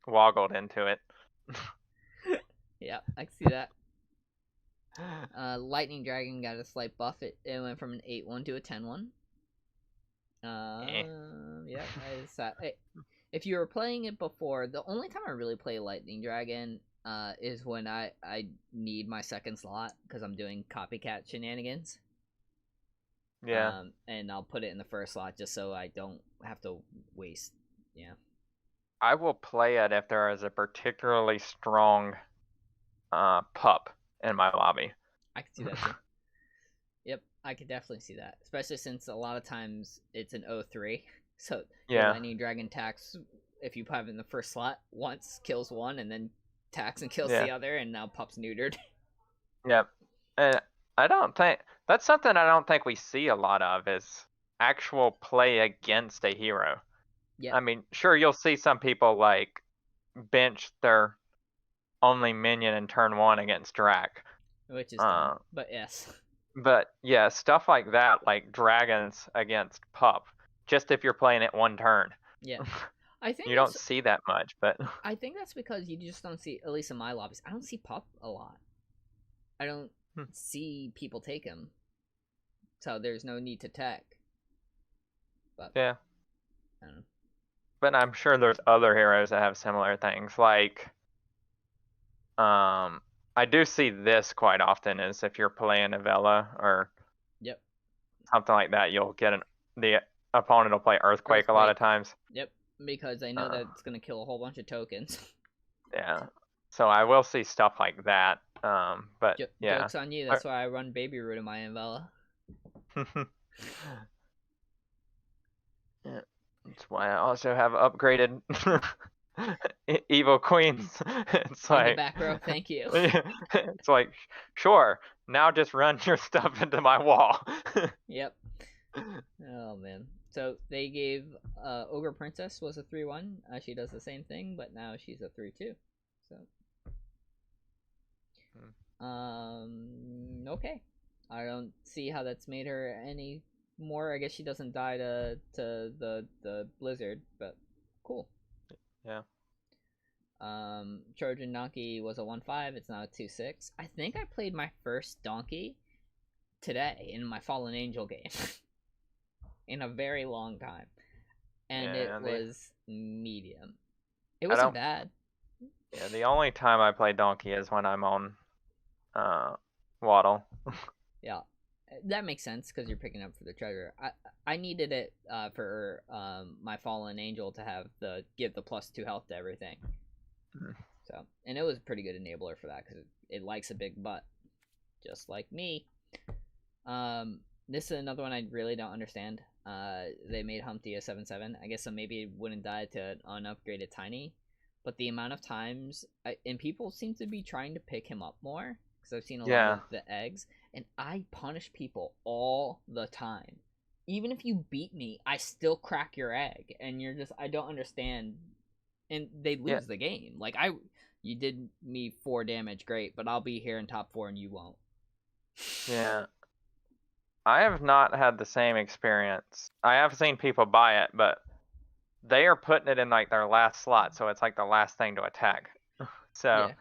woggled into it. Yeah, I can see that. Lightning Dragon got a slight buff. It went from an 8/1 to a 10/1. Yeah, if you were playing it before, the only time I really play Lightning Dragon is when I need my second slot because I'm doing copycat shenanigans. Yeah. And I'll put it in the first slot just so I don't have to waste. Yeah. I will play it if there is a particularly strong pup in my lobby. I can see that too. Yep, I could definitely see that, especially since a lot of times it's an 0-3. So Yeah. Lightning Dragon tax if you have it in the first slot once, kills one, and then tax and kills Yeah. the other, and now pup's neutered. Yep. And I don't think that's something I don't think we see a lot of is actual play against a hero. Yeah. I mean, sure, you'll see some people like bench their only minion in turn 1 against Drac. Which is dumb, but yes. But yeah, stuff like that, like dragons against pup, just if you're playing it one turn. Yeah. I think you don't see that much, but I think that's because you just don't see, at least in my lobbies, I don't see pup a lot. I don't see people take him, so there's no need to tech. But yeah, I don't know. But I'm sure there's other heroes that have similar things. Like, I do see this quite often is if you're playing Avella or something like that, you'll get the opponent will play Earthquake a lot of times. Yep, because I know that it's gonna kill a whole bunch of tokens. Yeah, so I will see stuff like that. But yeah, joke's on you. That's why I run Baby Root in my Avella. Yeah, that's why I also have upgraded Evil Queens. It's in like the back row, thank you. It's like, sure, now just run your stuff into my wall. Yep. Oh man. So they gave Ogre Princess was a 3-1. She does the same thing, but now she's a 3-2. So okay. I don't see how that's made her any more. I guess she doesn't die to the blizzard, but cool. Yeah. Trojan Donkey was a 1-5. It's now a 2-6. I think I played my first Donkey today in my Fallen Angel game in a very long time, and it was medium. It wasn't bad. Yeah, the only time I play Donkey is when I'm on Waddle. Yeah, that makes sense because you're picking up for the treasure. I needed it for my Fallen Angel to have give the +2 health to everything. So, and it was a pretty good enabler for that because it likes a big butt, just like me. This is another one I really don't understand. They made Humpty a 7/7. I guess so maybe it wouldn't die to an unupgraded Tiny, but the amount of times and people seem to be trying to pick him up more because I've seen a lot of the eggs, and I punish people all the time. Even if you beat me, I still crack your egg, and you're just I don't understand. And they lose the game. Like you did me 4 damage, great, but I'll be here in top 4 and you won't. Yeah. I have not had the same experience. I have seen people buy it, but they are putting it in like their last slot, so it's like the last thing to attack. So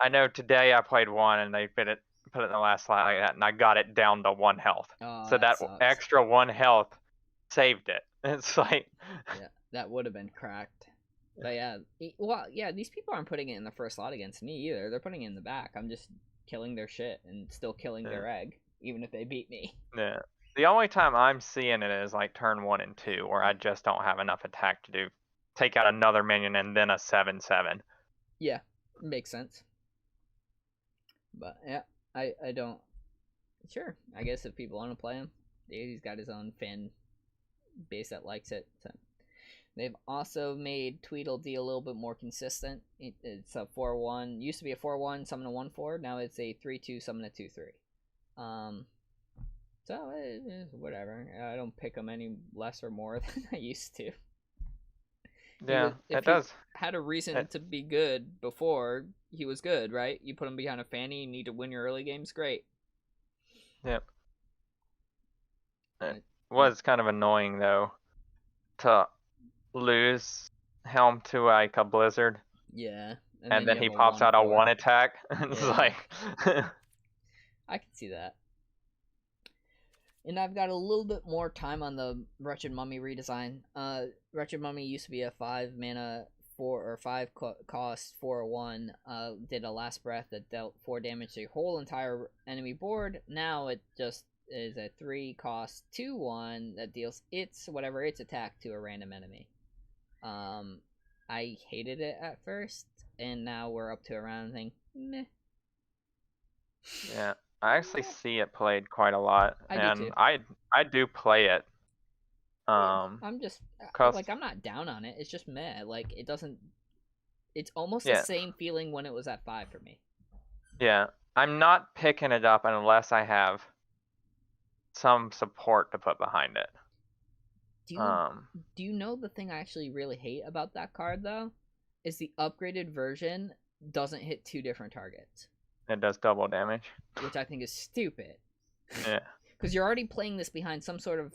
I know today I played one and they put it in the last slot like that, and I got it down to 1 health. So that extra 1 health saved it. It's like that would have been cracked. But these people aren't putting it in the first slot against me either. They're putting it in the back. I'm just killing their shit and still killing their egg, even if they beat me. Yeah. The only time I'm seeing it is like turn 1 and 2, where I just don't have enough attack to take out another minion and then a 7/7. Yeah, makes sense. But yeah, I don't. Sure, I guess if people want to play him, he's got his own fan base that likes it. So. They've also made Tweedledee a little bit more consistent. It's a 4/1. Used to be a 4/1, summon a 1/4. Now it's a 3/2, summon a 2/3. So whatever. I don't pick them any less or more than I used to. Yeah, it does. Had a reason to be good before he was good, right? You put him behind a Fanny, you need to win your early games, great. Yep. It was kind of annoying though to lose Helm to like a blizzard. Yeah. And then he pops out a 1 attack. It's like I can see that. And I've got a little bit more time on the Wretched Mummy redesign. Wretched Mummy used to be a 5 mana cost 4/1. Did a last breath that dealt 4 damage to your whole entire enemy board. Now it just is a 3 cost 2/1 that deals its attack to a random enemy. I hated it at first, and now we're up to around thing. Meh. Yeah, I actually see it played quite a lot, I do and too. I do play it. I'm just like, I'm not down on it. It's just meh. Like, it doesn't. It's almost the same feeling when it was at 5 for me. Yeah, I'm not picking it up unless I have some support to put behind it. Do you know the thing I actually really hate about that card though? Is the upgraded version doesn't hit 2 different targets. It does double damage, which I think is stupid. Yeah. Because you're already playing this behind some sort of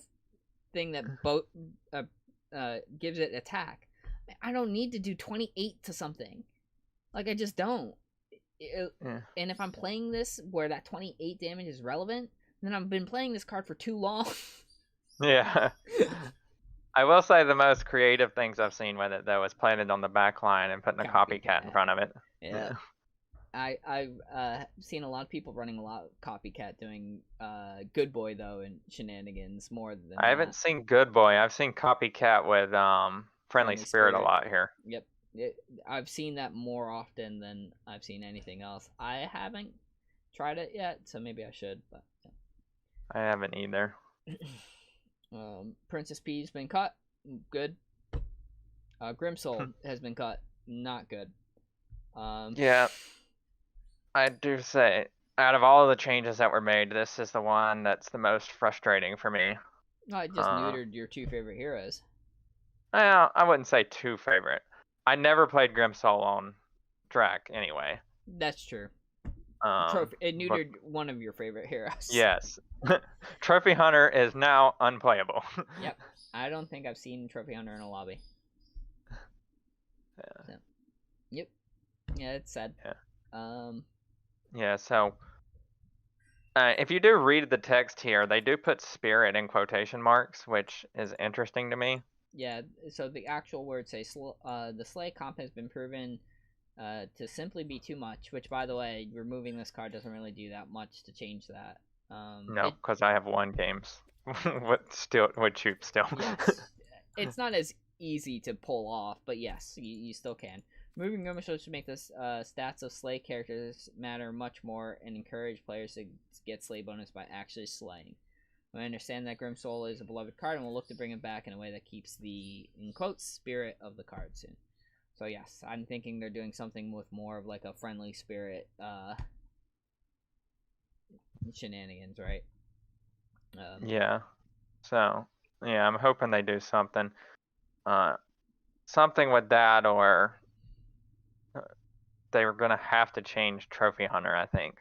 thing that gives it attack. I don't need to do 28 to something. Like, I just don't. And if I'm playing this where that 28 damage is relevant, then I've been playing this card for too long. Yeah. I will say the most creative things I've seen with it, though, is playing it on the back line and putting a copycat in front of it. Yeah. I've seen a lot of people running a lot of copycat doing good boy though and shenanigans more than I haven't seen good boy. I've seen copycat with friendly spirit a lot here. Yep. I've seen that more often than I've seen anything else. I haven't tried it yet, so maybe I should, but yeah. I haven't either. Princess P's been cut. Good. Grimsoul has been cut. Not good. Yeah. I do say, out of all of the changes that were made, this is the one that's the most frustrating for me. I just neutered your 2 favorite heroes. I wouldn't say 2 favorite. I never played Grimsoul on Drac anyway. That's true. It neutered one of your favorite heroes. Yes. Trophy Hunter is now unplayable. Yep. I don't think I've seen Trophy Hunter in a lobby. Yeah. So, yep. Yeah, it's sad. Yeah. Yeah, so if you do read the text here, they do put spirit in quotation marks, which is interesting to me. Yeah, so the actual words say, the Slay comp has been proven to simply be too much, which, by the way, removing this card doesn't really do that much to change that. No, because I have won games with Choop still. Yes. It's not as easy to pull off, but yes, you still can. Moving Grimsoul should make the stats of Slay characters matter much more and encourage players to get Slay bonus by actually slaying. I understand that Grimsoul is a beloved card and will look to bring it back in a way that keeps the, in quotes, spirit of the card soon. So yes, I'm thinking they're doing something with more of like a friendly spirit shenanigans, right? Yeah. So, yeah, I'm hoping they do something. Something with that, or they were going to have to change Trophy Hunter, I think.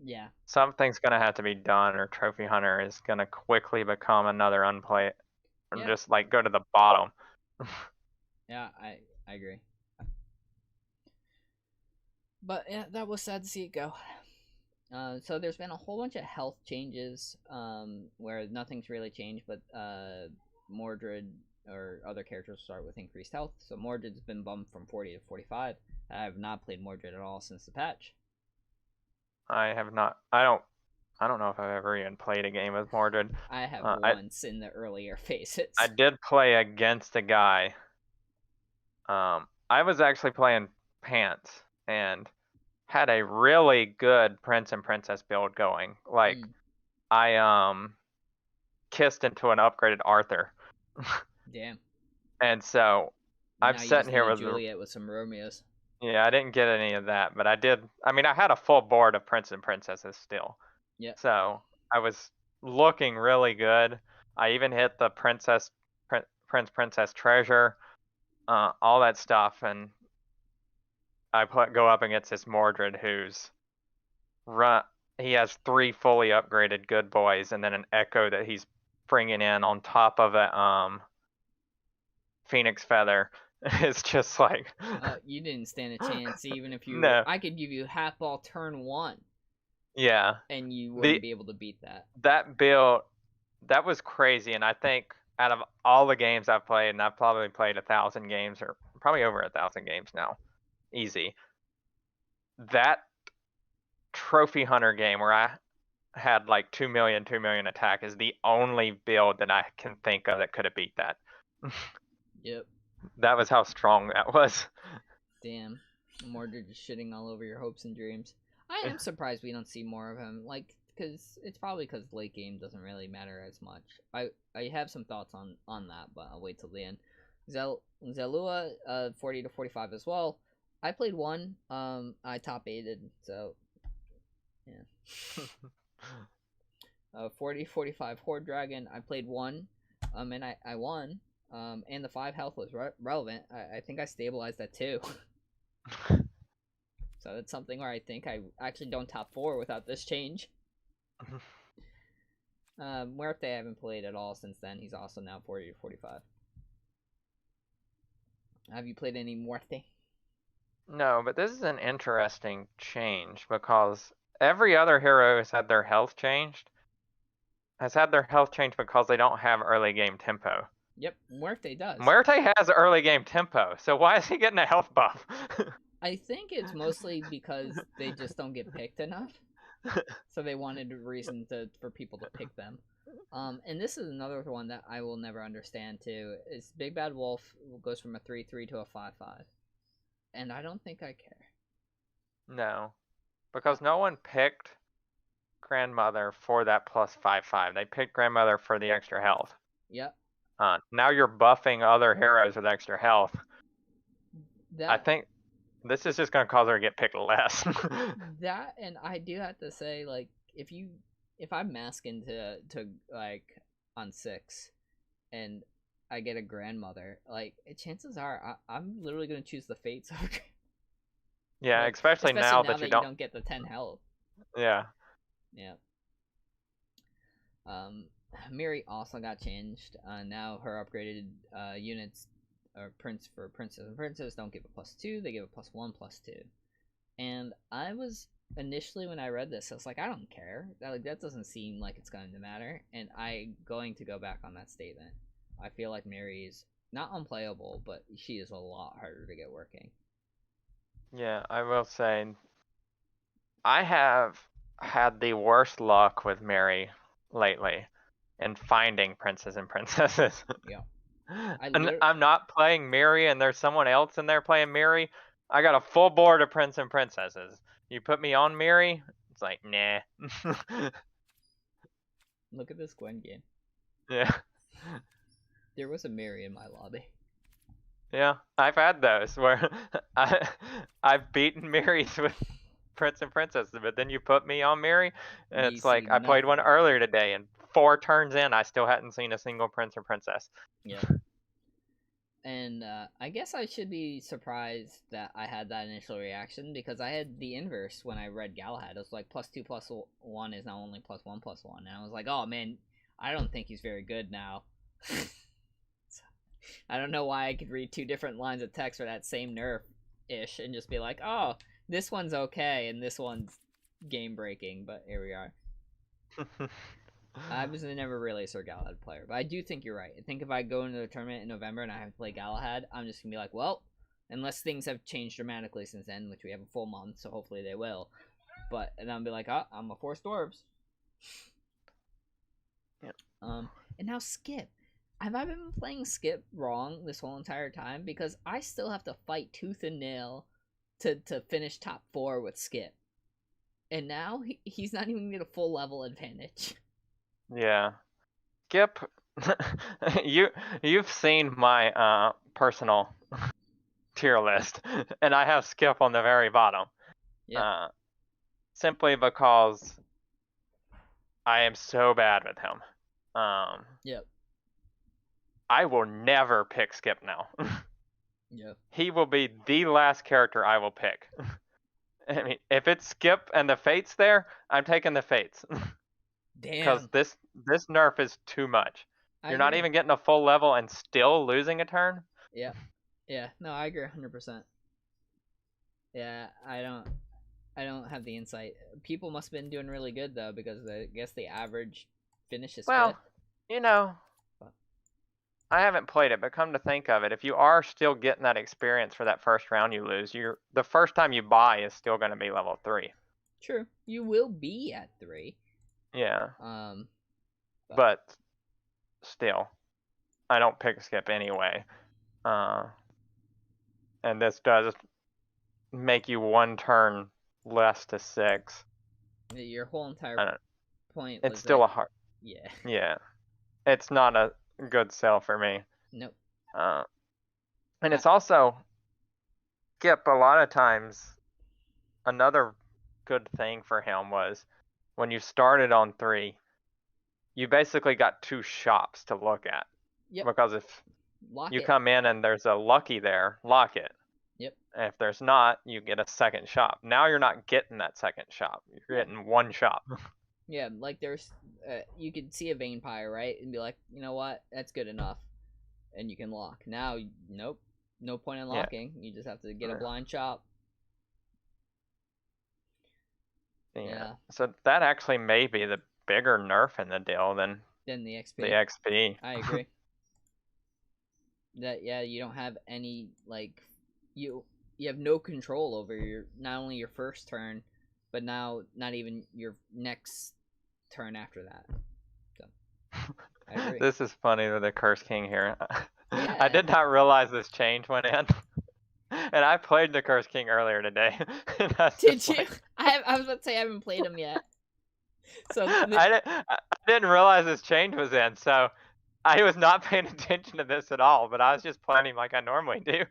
Yeah. Something's going to have to be done, or Trophy Hunter is going to quickly become another unplay, or just like go to the bottom. Yeah, I agree. But yeah, that was sad to see it go. So there's been a whole bunch of health changes where nothing's really changed, but Mordred or other characters start with increased health. So Mordred's been bumped from 40 to 45. I have not played Mordred at all since the patch. I have not. I don't know if I've ever even played a game with Mordred. I have once in the earlier phases. I did play against a guy. I was actually playing Pants and had a really good Prince and Princess build going. Like, I kissed into an upgraded Arthur. Damn. And so I'm sitting here with Juliet with some Romeos. Yeah, I didn't get any of that, but I did. I mean, I had a full board of Prince and Princesses still. Yeah. So I was looking really good. I even hit the Princess treasure, all that stuff, and I go up against this Mordred who's he has 3 fully upgraded good boys and then an Echo that he's bringing in on top of a Phoenix Feather. It's just like you didn't stand a chance, even if you. No. I could give you half ball turn 1. Yeah. And you wouldn't be able to beat that. That build, that was crazy, and I think out of all the games I've played, and I've probably played 1,000 games or probably over 1,000 games now. Easy. That trophy hunter game where I had like 2 million attack is the only build that I can think of that could have beat that. Yep. That was how strong that was. Damn. Mordred just shitting all over your hopes and dreams. I am surprised we don't see more of him. Like, because it's probably because late game doesn't really matter as much. I have some thoughts on that, but I'll wait till the end. Zelua, 40 to 45 as well. I played one. I top 8'd, so yeah. 40 45 Horde Dragon. I played one, and I won. And the 5 health was relevant. I think I stabilized that too. So that's something where I think I actually don't top 4 without this change. Muerte I haven't played at all since then. He's also now 40 to 45. Have you played any Muerte? No, but this is an interesting change because every other hero has had their health changed. Has had their health changed because they don't have early game tempo. Yep, Muerte does. Muerte has early game tempo, so why is he getting a health buff? I think it's mostly because they just don't get picked enough. So they wanted a reason for people to pick them. And this is another one that I will never understand too. Is Big Bad Wolf goes from a 3/3 to a 5/5. And I don't think I care. No. Because no one picked Grandmother for that plus 5/5. They picked Grandmother for the extra health. Yep. Now you're buffing other heroes with extra health. I think this is just going to cause her to get picked less. That, and I do have to say, like, if I mask into like on 6 and I get a Grandmother, like, chances are I'm literally going to choose the Fates over. Yeah, like, especially now that you don't get the 10 health. Yeah. Yeah. Miri also got changed. Now her upgraded units or princess and princess don't give a +2, they give a +1/+2. And I was initially, when I read this, I was like, I don't care. That doesn't seem like it's going to matter. And I'm going to go back on that statement. I feel like Miri is not unplayable, but she is a lot harder to get working. Yeah, I will say I have had the worst luck with Miri lately in finding princes and princesses. Yeah. I'm not playing Miri and there's someone else in there playing Miri. I got a full board of prince and princesses. You put me on Miri, it's like, nah. Look at this Gwen game. Yeah. There was a Miri in my lobby. Yeah, I've had those where I've beaten Miris with prince and princesses, but then you put me on Miri, and it's like I played one earlier today, and 4 turns in, I still hadn't seen a single prince or princess. Yeah. And I guess I should be surprised that I had that initial reaction, because I had the inverse when I read Galahad. It was like +2/+1 is now only +1/+1. And I was like, oh man, I don't think he's very good now. I don't know why I could read 2 different lines of text for that same nerf-ish and just be like, oh, this one's okay and this one's game-breaking, but here we are. I was never really a Sir Galahad player, but I do think you're right. I think if I go into the tournament in November and I have to play Galahad, I'm just going to be like, well, unless things have changed dramatically since then, which we have a full month, so hopefully they will. And I'll be like, oh, I'm a Force Dwarves. Yep. And now Skip. Have I been playing Skip wrong this whole entire time? Because I still have to fight tooth and nail to finish top 4 with Skip. And now he's not even going to get a full level advantage. Yeah. Skip, you've seen my personal tier list, and I have Skip on the very bottom. Yeah. Simply because I am so bad with him. Yep. I will never pick Skip now. Yep. He will be the last character I will pick. I mean, if it's Skip and the Fates there, I'm taking the Fates. Damn. Because this nerf is too much. You're not even getting a full level and still losing a turn? Yeah. Yeah. No, I agree 100%. Yeah, I don't have the insight. People must have been doing really good though, because I guess the average finish is well, fit. you know, I haven't played it, but come to think of it, if you are still getting that experience for that first round you lose, the first time you buy is still going to be level 3. True. You will be at 3. Yeah. But But still, I don't pick skip anyway. And this does make you one turn less to 6. your whole entire point was it's still that, a hard. Yeah. Yeah. It's not a good sell for me. Nope. And it's also, Skip, a lot of times, another good thing for him was when you started on 3, you basically got 2 shops to look at. Yep. Because if Lock you it. come in and there's a lucky there, lock it. Yep. And if there's not, you get a second shop. Now you're not getting that second shop. You're getting one shop. Yeah, like there's, you could see a Vampire, right, and be like, you know what, that's good enough, and you can lock. Now, nope, no point in locking. You just have to get a blind shop. Yeah. So that actually may be the bigger nerf in the deal than the XP. The XP. I agree. That you don't have any, like, you have no control over not only your first turn, but now not even your next turn after that. So I agree. This is funny with the Curse King here. Yeah. I did not realize this change went in. And I played the Curse King earlier today. Did you? I was about to say I haven't played him yet. So I didn't realize this change was in, so I was not paying attention to this at all, but I was just playing him like I normally do.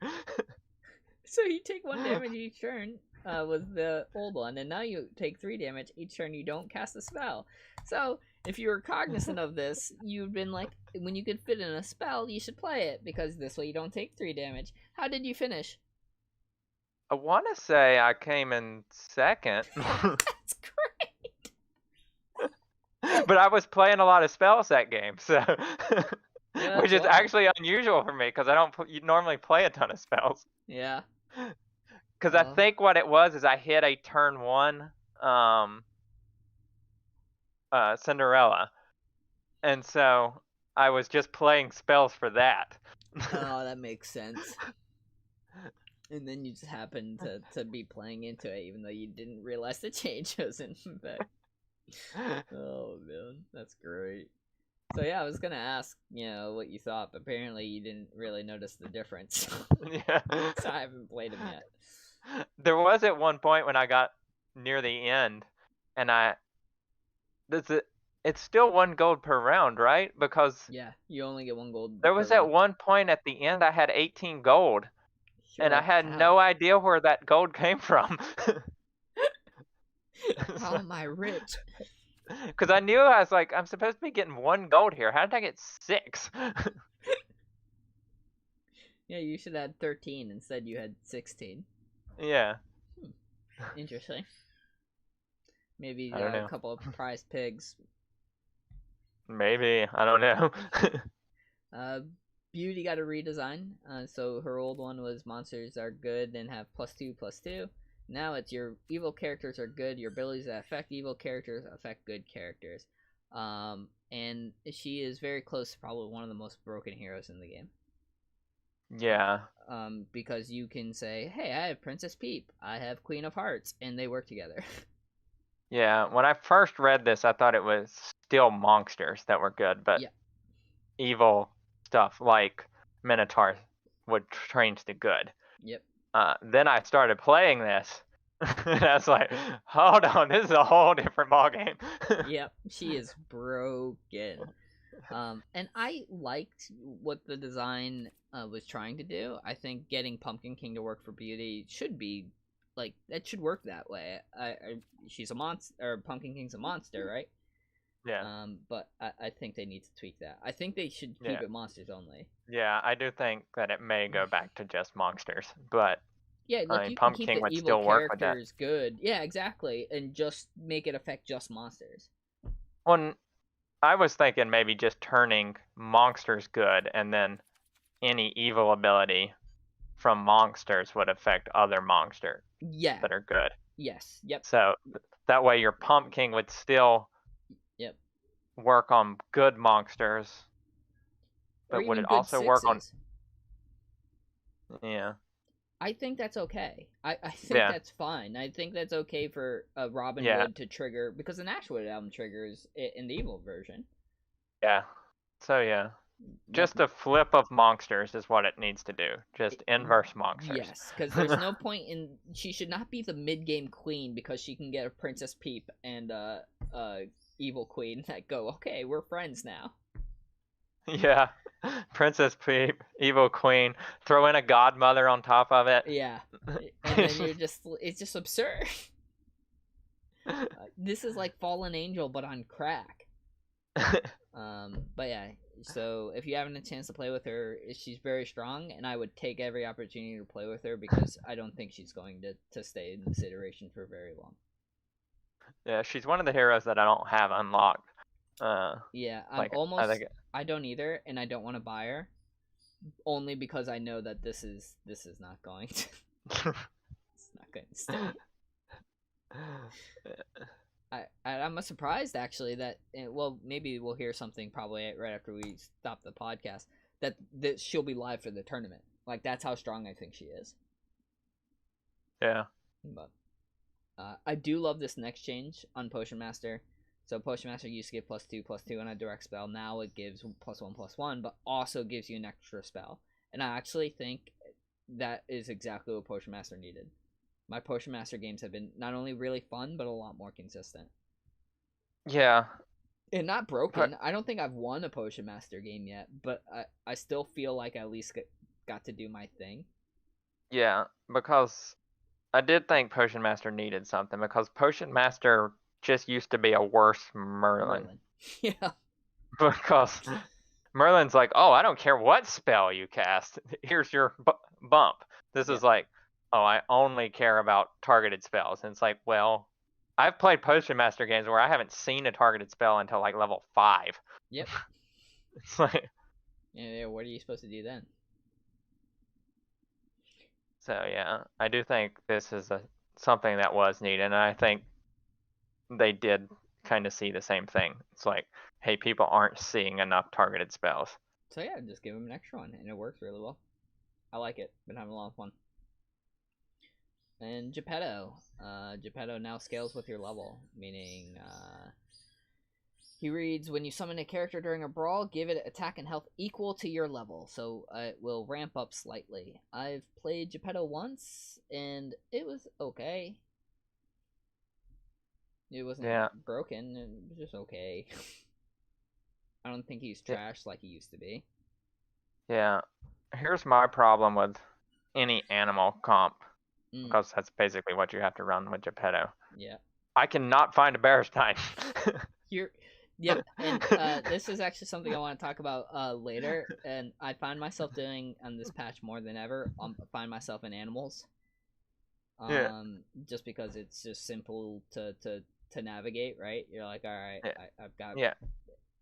So you take 1 damage each turn with the old one, and now you take 3 damage each turn you don't cast a spell. So if you were cognizant of this, you'd been like, when you could fit in a spell, you should play it, because this way you don't take 3 damage. How did you finish? I want to say I came in second. That's great. But I was playing a lot of spells that game, so which is well, actually unusual for me because I don't normally play a ton of spells. Yeah. Because I think what it was is I hit a turn 1 Cinderella, and so I was just playing spells for that. Oh, that makes sense. And then you just happened to be playing into it, even though you didn't realize the change was in effect. Oh man, that's great. So yeah, I was gonna ask, what you thought, but apparently you didn't really notice the difference. Yeah. So I haven't played him yet. There was at one point when I got near the end, and it's still 1 gold per round, right? Because yeah, you only get 1 gold. There was at one point at the end I had 18 gold. And I had no idea where that gold came from. How am I rich? Because I knew I was like, I'm supposed to be getting 1 gold here. How did I get 6? Yeah, you should have had 13. Instead, you had 16. Yeah. Interesting. Maybe you I don't got know. a couple of prize pigs. Maybe. I don't know. Beauty got a redesign. So her old one was monsters are good and have +2/+2. Now it's your evil characters are good. Your abilities that affect evil characters affect good characters. And she is very close to probably one of the most broken heroes in the game. Yeah. Because you can say, hey, I have Princess Peep. I have Queen of Hearts. And they work together. Yeah. When I first read this, I thought it was still monsters that were good. But evil stuff like Minotaur would change to good. Yep. Then I started playing this, and I was like, hold on, this is a whole different ballgame. Yep, she is broken. And I liked what the design was trying to do. I think getting Pumpkin King to work for Beauty should be, like, that should work that way. She's a monster, or Pumpkin King's a monster, right? Yeah. But I think they need to tweak that. I think they should keep it monsters only. Yeah, I do think that it may go back to just monsters, but yeah, like you Pumpkin can keep the would evil still work with that. characters good. Yeah, exactly, and just make it affect just monsters. Well, I was thinking maybe just turning monsters good, and then any evil ability from monsters would affect other monsters that are good. Yes. Yep. So that way your Pumpkin would still work on good monsters or But would even it good also work on? sixes. Yeah. I think that's okay. I think Yeah. that's fine. I think that's okay for a Robin Yeah. Wood to trigger, because the Nash Wood album triggers it in the evil version. Yeah. So yeah. Just a flip of monsters is what it needs to do. Just inverse monsters. Yes, because there's no point in... She should not be the mid-game queen because she can get a Princess Peep and evil queen that go, okay, we're friends now. Yeah. Princess Peep, evil queen, throw in a godmother on top of it. Yeah. And then you're just... It's just absurd. This is like Fallen Angel, but on crack. But yeah, so if you haven't a chance to play with her, she's very strong, and I would take every opportunity to play with her because I don't think she's going to stay in this iteration for very long. Yeah, she's one of the heroes that I don't have unlocked. Yeah, like, I don't either, and I don't want to buy her, only because I know that this is not going to. It's not going to stay. I'm surprised actually that, well, maybe we'll hear something probably right after we stop the podcast, that she'll be live for the tournament. Like, that's how strong I think she is. Yeah. But I do love this next change on Potion Master. So Potion Master used to give +2/+2 on a direct spell. Now it gives +1/+1, but also gives you an extra spell. And I actually think that is exactly what Potion Master needed. My Potion Master games have been not only really fun, but a lot more consistent. Yeah. And not broken. I don't think I've won a Potion Master game yet, but I still feel like I at least got to do my thing. Yeah, because I did think Potion Master needed something, because Potion Master just used to be a worse Merlin. Yeah. Because Merlin's like, oh, I don't care what spell you cast. Here's your bump. This is like, oh, I only care about targeted spells. And it's like, well, I've played Potion Master games where I haven't seen a targeted spell until like level 5. Yep. It's like... Yeah, what are you supposed to do then? So yeah, I do think this is something that was needed, and I think they did kind of see the same thing. It's like, hey, people aren't seeing enough targeted spells. So yeah, just give them an extra one, and it works really well. I like it. Been having a lot of fun. And Geppetto. Geppetto now scales with your level, meaning he reads, when you summon a character during a brawl, give it attack and health equal to your level, so it will ramp up slightly. I've played Geppetto once, and it was okay. It wasn't broken, it was just okay. I don't think he's trash like he used to be. Yeah. Here's my problem with any animal comp, because that's basically what you have to run with Geppetto. Yeah. I cannot find a Bearstein. Yep, and this is actually something I want to talk about later, and I find myself doing on this patch more than ever. I find myself in animals. Just because it's just simple to navigate, right? You're like, all right, I've got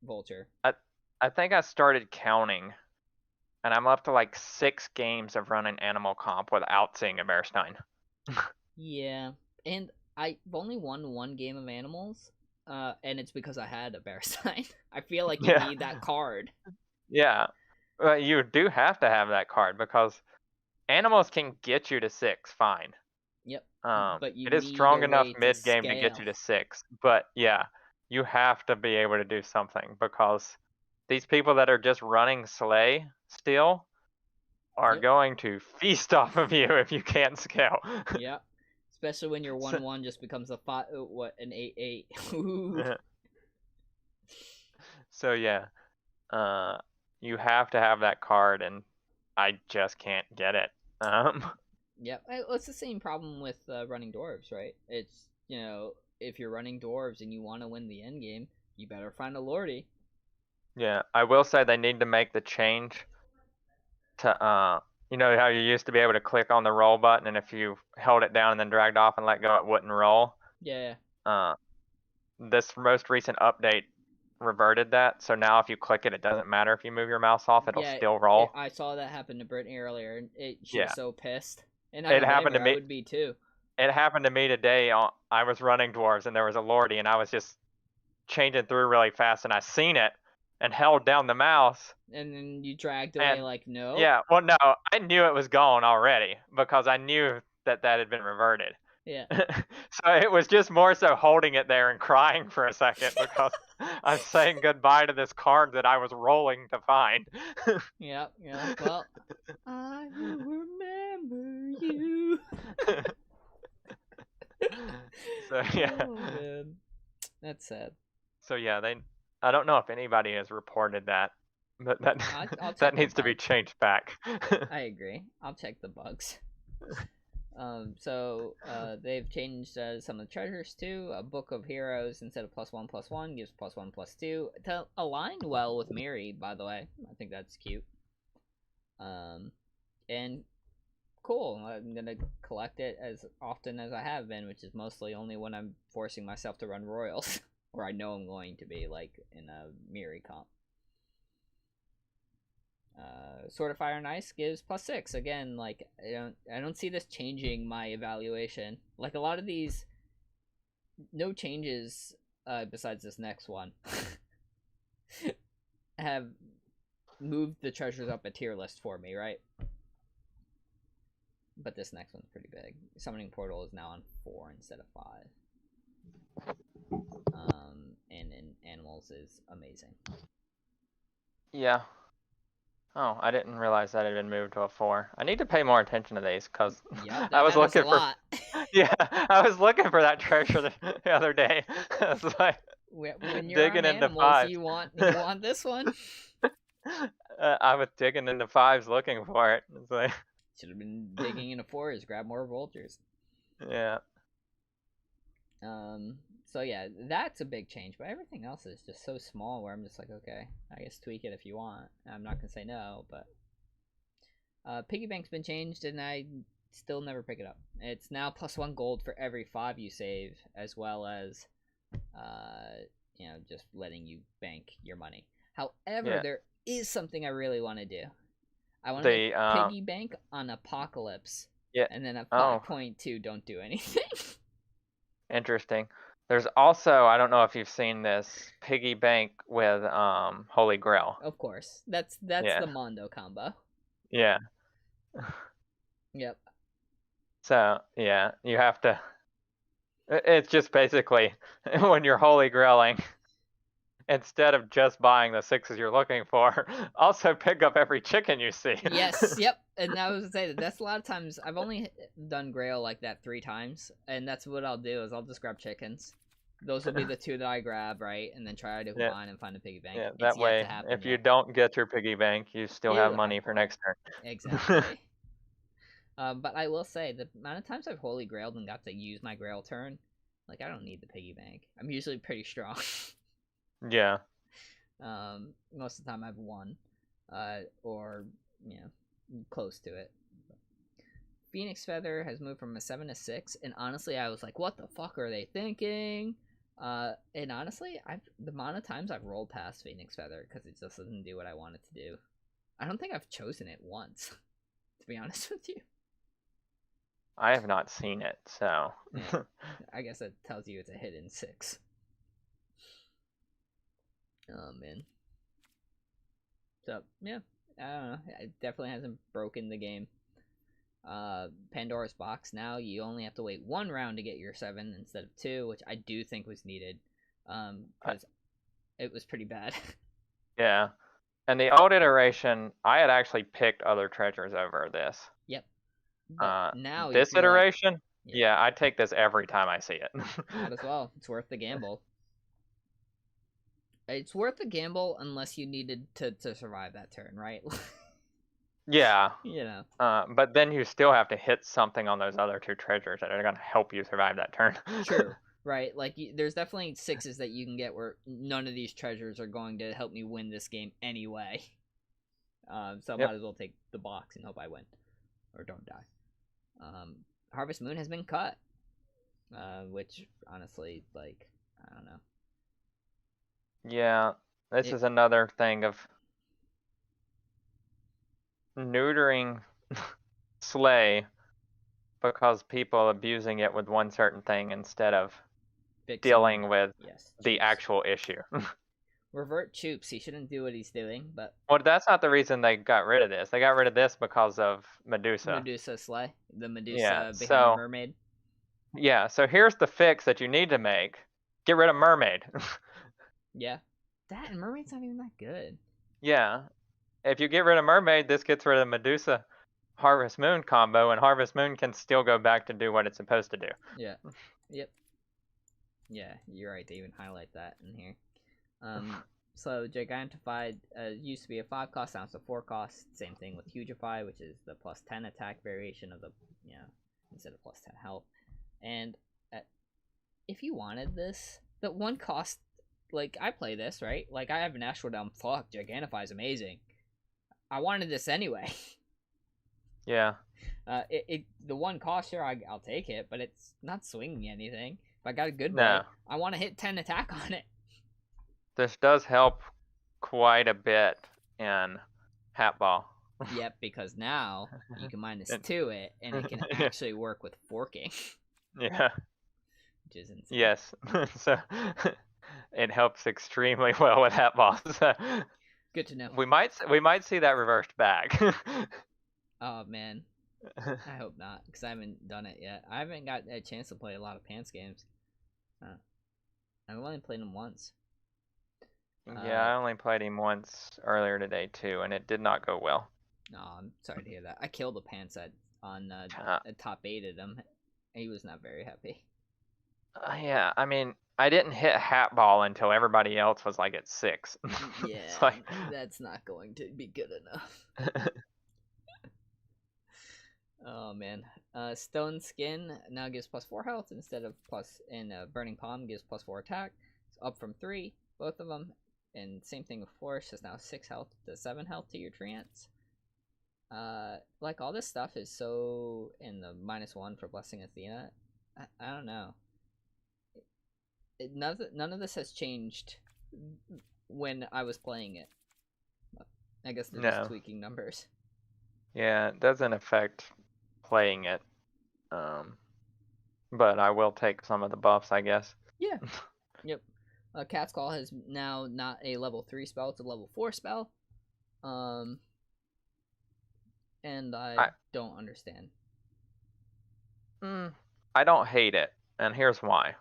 Vulture. I think I started counting, and I'm up to like 6 games of running animal comp without seeing a Bearstein. Yeah, and I've only won 1 game of animals. And it's because I had a Bearstein. I feel like you need that card. Yeah, but you do have to have that card, because animals can get you to 6 fine. Yep. But it is strong enough mid-game to get you to 6. But yeah, you have to be able to do something, because these people that are just running Slay still are going to feast off of you if you can't scale. Yep. Especially when your 1/1 just becomes an 8/8. Ooh. So yeah, you have to have that card, and I just can't get it. Yep, it's the same problem with running dwarves, right? It's, if you're running dwarves and you want to win the end game, you better find a Lordy. Yeah, I will say they need to make the change to you know how you used to be able to click on the roll button, and if you held it down and then dragged off and let go, it wouldn't roll? Yeah. This most recent update reverted that, so now if you click it, it doesn't matter if you move your mouse off, it'll still roll. I saw that happen to Brittany earlier, and she was so pissed. And it happened to me. I would be too. It happened to me today. I was running dwarves, and there was a Lordy, and I was just changing through really fast, and I seen it, and held down the mouse. And then you dragged away And like, no. yeah, well, no, I knew it was gone already because I knew that had been reverted. Yeah. So it was just more so holding it there and crying for a second because I'm saying goodbye to this card that I was rolling to find. Yep. You're like, well, I will remember you. So yeah. Oh man, that's sad. So yeah, I don't know if anybody has reported that, but I'll check that the needs to be bugs. changed back. I agree. I'll check the bugs. So they've changed some of the treasures too. A book of heroes instead of +1/+1 gives +1/+2 to align well with Miri. By the way, I think that's cute. And cool. I'm gonna collect it as often as I have been, which is mostly only when I'm forcing myself to run royals, or I know I'm going to be, like in a Miri comp. Sword of Fire and Ice gives +6. Again, like I don't see this changing my evaluation. Like a lot of these, no changes besides this next one have moved the treasures up a tier list for me, right? But this next one's pretty big. Summoning Portal is now on 4 instead of 5. And in Animals is amazing. Yeah. Oh, I didn't realize that it had been moved to a 4. I need to pay more attention to these because I was looking for. Yeah, I was looking for that treasure the other day. It's like when you're digging on into Animals, 5s. you want this one. I was digging into 5s looking for it. It's like should have been digging into 4s. Grab more vultures. Yeah. So yeah, that's a big change, but everything else is just so small where I'm just like, okay, I guess tweak it if you want. I'm not gonna say no, but piggy bank's been changed and I still never pick it up. It's now +1 gold for every 5 you save, as well as just letting you bank your money. However, there is something I really want to do. I want to make piggy bank on Apocalypse. Yeah. And then at 5.2 don't do anything. Interesting. There's also, I don't know if you've seen this, piggy bank with Holy Grail. Of course. That's the Mondo combo. Yeah. Yep. So, yeah, you have to. It's just basically when you're Holy Grailing, instead of just buying the 6s you're looking for, also pick up every chicken you see. Yes, yep. And I was gonna say that's a lot of times. I've only done Grail like that 3 times, and that's what I'll do is I'll just grab chickens. Those will be the 2 that I grab, right, and then try to combine and find a piggy bank. Yeah, that way, if you don't get your piggy bank, you still have money for next turn. Exactly. But I will say, the amount of times I've Holy Grailed and got to use my Grail turn, like, I don't need the piggy bank. I'm usually pretty strong. Yeah. Most of the time I've won. Or, close to it. Phoenix Feather has moved from a 7 to 6, and honestly, I was like, what the fuck are they thinking? And honestly, the amount of times I've rolled past Phoenix Feather because it just doesn't do what I want it to do. I don't think I've chosen it once, to be honest with you. I have not seen it, so. Yeah, I guess that tells you it's a hidden 6. Oh, man. So, yeah, I don't know. It definitely hasn't broken the game. Pandora's Box, now you only have to wait 1 round to get your 7 instead of 2, which I do think was needed, because it was pretty bad. Yeah. And the old iteration, I had actually picked other treasures over this. Yep. But now this iteration, yeah, I take this every time I see it. Might as well. It's worth the gamble. It's worth the gamble unless you needed to survive that turn, right? Yeah. But then you still have to hit something on those other 2 treasures that are going to help you survive that turn. True. Right. Like, there's definitely 6s that you can get where none of these treasures are going to help me win this game anyway. So I might as well take the box and hope I win. Or don't die. Harvest Moon has been cut. Which, honestly, like, I don't know. Yeah. This is another thing of neutering Slay because people abusing it with one certain thing instead of dealing with the actual issue. Revert Choops. He shouldn't do what he's doing, but Well, that's not the reason they got rid of this. They got rid of this because of Medusa. Medusa Slay. The Medusa Yeah, behind the so mermaid. yeah, so here's the fix that you need to make. Get rid of Mermaid. Yeah. That and Mermaid's not even that good. Yeah. If you get rid of Mermaid, this gets rid of Medusa Harvest Moon combo, and Harvest Moon can still go back to do what it's supposed to do. Yeah. Yep. Yeah, you're right. They even highlight that in here. So Gigantify used to be a 5 cost, now it's a 4 cost. Same thing with Hugify, which is the plus 10 attack variation of the, instead of plus 10 health. And if you wanted this, the 1 cost, like, I play this, right? Like, I have an Astral Realm. Fuck, Gigantify is amazing. I wanted this anyway. Yeah. The 1 cost, sure, I'll take it, but it's not swinging anything. If I got a good No. boy, I want to hit 10 attack on it. This does help quite a bit in Hatball. Yep, because now you can -2 it, and it can actually work with forking. Yeah. Which is insane. Yes. So it helps extremely well with Hatball. So good to know. we might see that reversed back. Oh man, I hope not, because I haven't done it yet. I haven't got a chance to play a lot of Pants games. I've only played them once. Yeah, I only played him once earlier today too, and it did not go well. No, I'm sorry to hear that. I killed the Pants on top 8 of him. He was not very happy. Yeah, I mean, I didn't hit Hatball until everybody else was like at 6. Yeah, like... that's not going to be good enough. Oh man, Stone Skin now gives +4 health instead of Burning Palm gives +4 attack. It's up from 3, both of them. And same thing with Flourish is now 6 health to 7 health to your Treants. Like all this stuff is so in the -1 for Blessing Athena. I don't know. None of this has changed when I was playing it. I guess they're just tweaking numbers. Yeah, it doesn't affect playing it. But I will take some of the buffs, I guess. Yeah. Yep. Cat's Call has now not a level 3 spell, it's a level 4 spell. And I don't understand. I don't hate it, and here's why.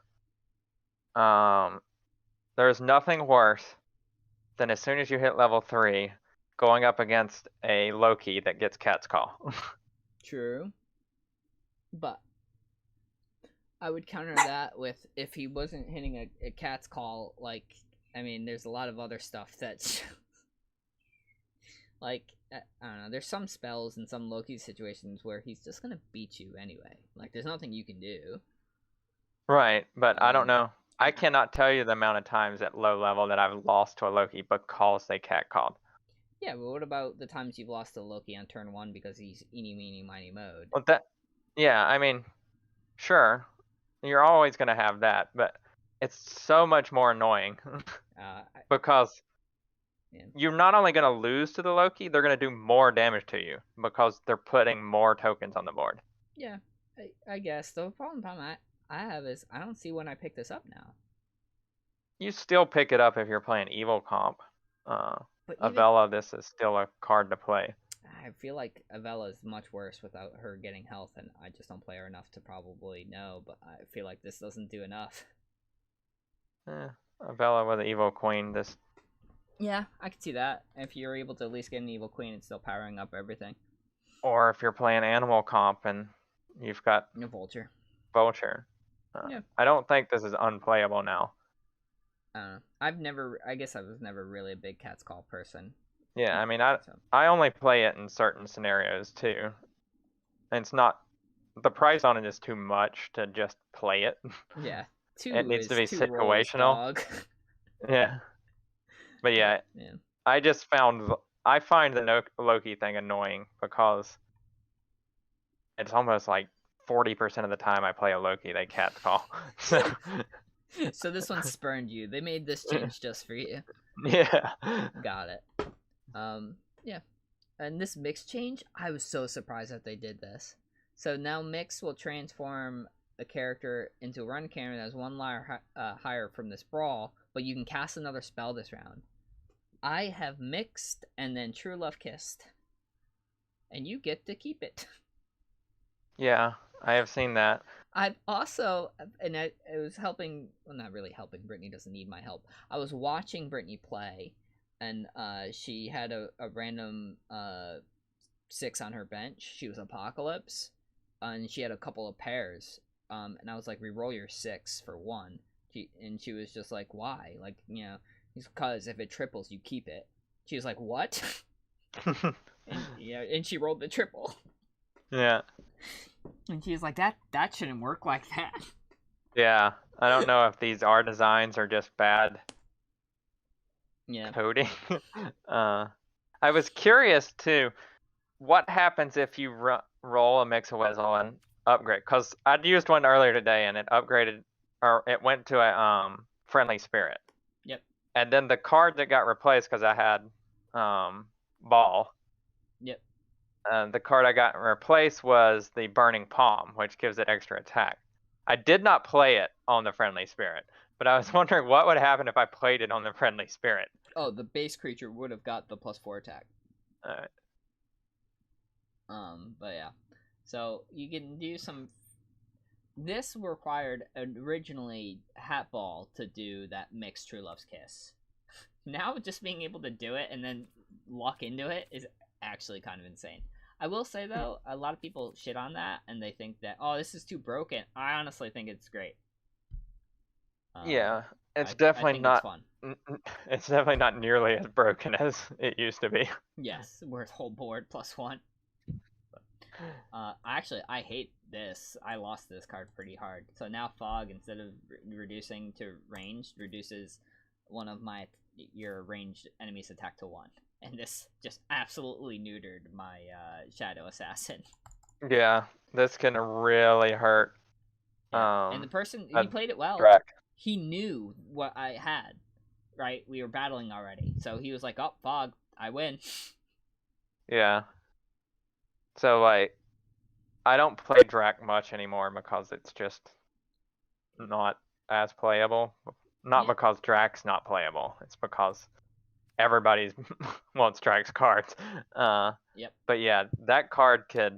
There's nothing worse than as soon as you hit level 3, going up against a Loki that gets Cat's Call. True. But I would counter that with if he wasn't hitting a Cat's Call, like, I mean, there's a lot of other stuff that's like, I don't know, there's some spells in some Loki situations where he's just gonna beat you anyway. Like, there's nothing you can do. Right, but I don't know. I cannot tell you the amount of times at low level that I've lost to a Loki because they cat called. Yeah, but what about the times you've lost to Loki on turn 1 because he's eeny, meeny, miny mode? Well, yeah, I mean, sure, you're always going to have that, but it's so much more annoying because you're not only going to lose to the Loki, they're going to do more damage to you because they're putting more tokens on the board. Yeah, I guess. The problem I have is I don't see when I pick this up now. You still pick it up if you're playing Evil Comp. But Avella, this is still a card to play. I feel like Avella is much worse without her getting health, and I just don't play her enough to probably know, but I feel like this doesn't do enough. Avella with an Evil Queen, this... Yeah, I could see that. If you're able to at least get an Evil Queen, it's still powering up everything. Or if you're playing Animal Comp and you've got... a Vulture. Yeah. I don't think this is unplayable now. I guess I was never really a big Cat's Call person. Yeah, I mean, I only play it in certain scenarios too. And it's not, the price on it is too much to just play it. Yeah. It needs to be situational. Yeah. But yeah, I find the Loki thing annoying because it's almost like 40% of the time I play a Loki, they Cat's Call. So this one spurned you. They made this change just for you. Yeah. Got it. Yeah. And this mix change, I was so surprised that they did this. So now mix will transform a character into a run cannon that has 1 layer higher from this brawl but you can cast another spell this round. I have mixed and then True Love Kissed, and you get to keep it. Yeah, I have seen that. I've also, and it was helping, well, not really helping, Brittany doesn't need my help. I was watching Brittany play, and she had a random 6 on her bench. She was Apocalypse, and she had a couple of pairs, and I was like, reroll your 6 for 1. And she was just like, why? Like, you know, because if it triples, you keep it. She was like, what? and she rolled the triple. Yeah. And she was like, that shouldn't work like that. Yeah, I don't know if these R designs are just bad coding. I was curious too, what happens if you roll a Mixawizzle and upgrade? Because I'd used one earlier today and it upgraded, or it went to a Friendly Spirit. Yep. And then the card that got replaced, because I had Ball. Yep. The card I got replaced was the Burning Palm, which gives it extra attack. I did not play it on the Friendly Spirit, but I was wondering what would happen if I played it on the Friendly Spirit. Oh, the base creature would have got the +4 attack. Alright. But yeah. So you can do some. This required originally Hat Ball to do that mixed True Love's Kiss. Now just being able to do it and then lock into it is actually kind of insane. I will say though, a lot of people shit on that and they think that, oh, this is too broken. I honestly think it's great. Yeah, it's definitely not. It's fun. It's definitely not nearly as broken as it used to be. Yes, worth whole board +1. But, actually, I hate this. I lost this card pretty hard. So now Fog, instead of reducing to ranged, reduces one of your ranged enemy's attack to 1. And this just absolutely neutered my Shadow Assassin. Yeah, this can really hurt. Yeah. And the person, he played it well. Drac. He knew what I had, right? We were battling already. So he was like, oh, Fog, I win. Yeah. So, like, I don't play Drac much anymore because it's just not as playable. Not because Drac's not playable. It's because everybody wants Drac's cards. Yep. But yeah, that card it's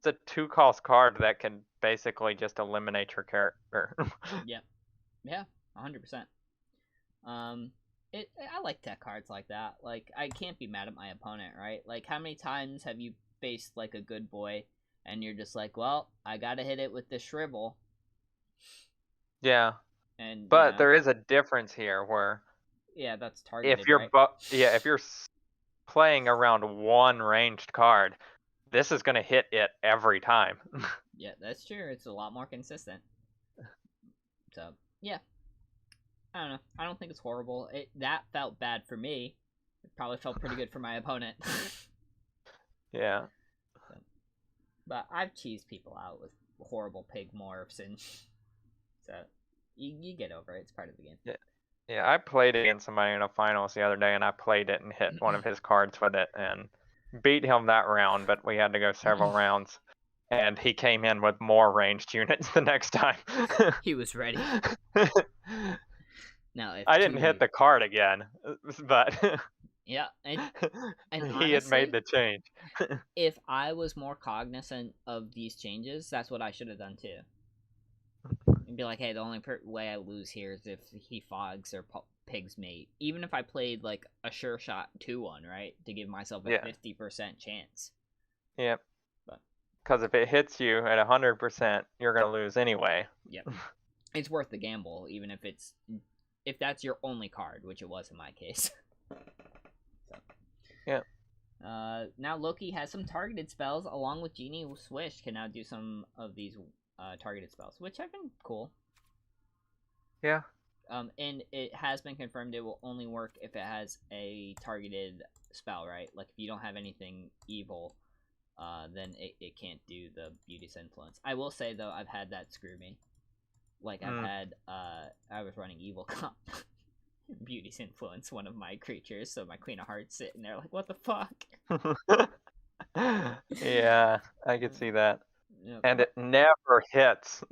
a 2-cost card that can basically just eliminate your character. Yep. Yeah, 100%. I like tech cards like that. Like, I can't be mad at my opponent, right? Like, how many times have you faced, like, a good boy, and you're just like, well, I gotta hit it with the Shrivel. Yeah. And but there is a difference here where... Yeah, that's targeted, if you're right? if you're playing around one ranged card, this is going to hit it every time. Yeah, that's true. It's a lot more consistent. So, yeah. I don't know. I don't think it's horrible. That felt bad for me. It probably felt pretty good for my opponent. Yeah. But I've cheesed people out with horrible pig morphs, and so you get over it. It's part of the game. Yeah, I played against somebody in a finals the other day, and I played it and hit one of his cards with it and beat him that round, but we had to go several rounds. And he came in with more ranged units the next time. He was ready. Now, I didn't hit the card again, but yeah, and he honestly, had made the change. If I was more cognizant of these changes, that's what I should have done too. And be like, hey, the only way I lose here is if he fogs or pigs mate. Even if I played like a sure shot 2-1, right, to give myself a 50% chance. Yep. Because if it hits you at 100%, you're gonna lose anyway. Yep. It's worth the gamble, even if that's your only card, which it was in my case. So. Yeah. Now Loki has some targeted spells, along with Genie Swish can now do some of these targeted spells, which have been cool. Yeah. And it has been confirmed it will only work if it has a targeted spell, right? Like if you don't have anything evil, then it can't do the Beauty's Influence. I will say though, I've had that screw me. Like I've had, I was running Evil Comp. Beauty's Influence, one of my creatures, so my Queen of Hearts sitting there like, what the fuck? Yeah, I could see that. Yep. And it never hits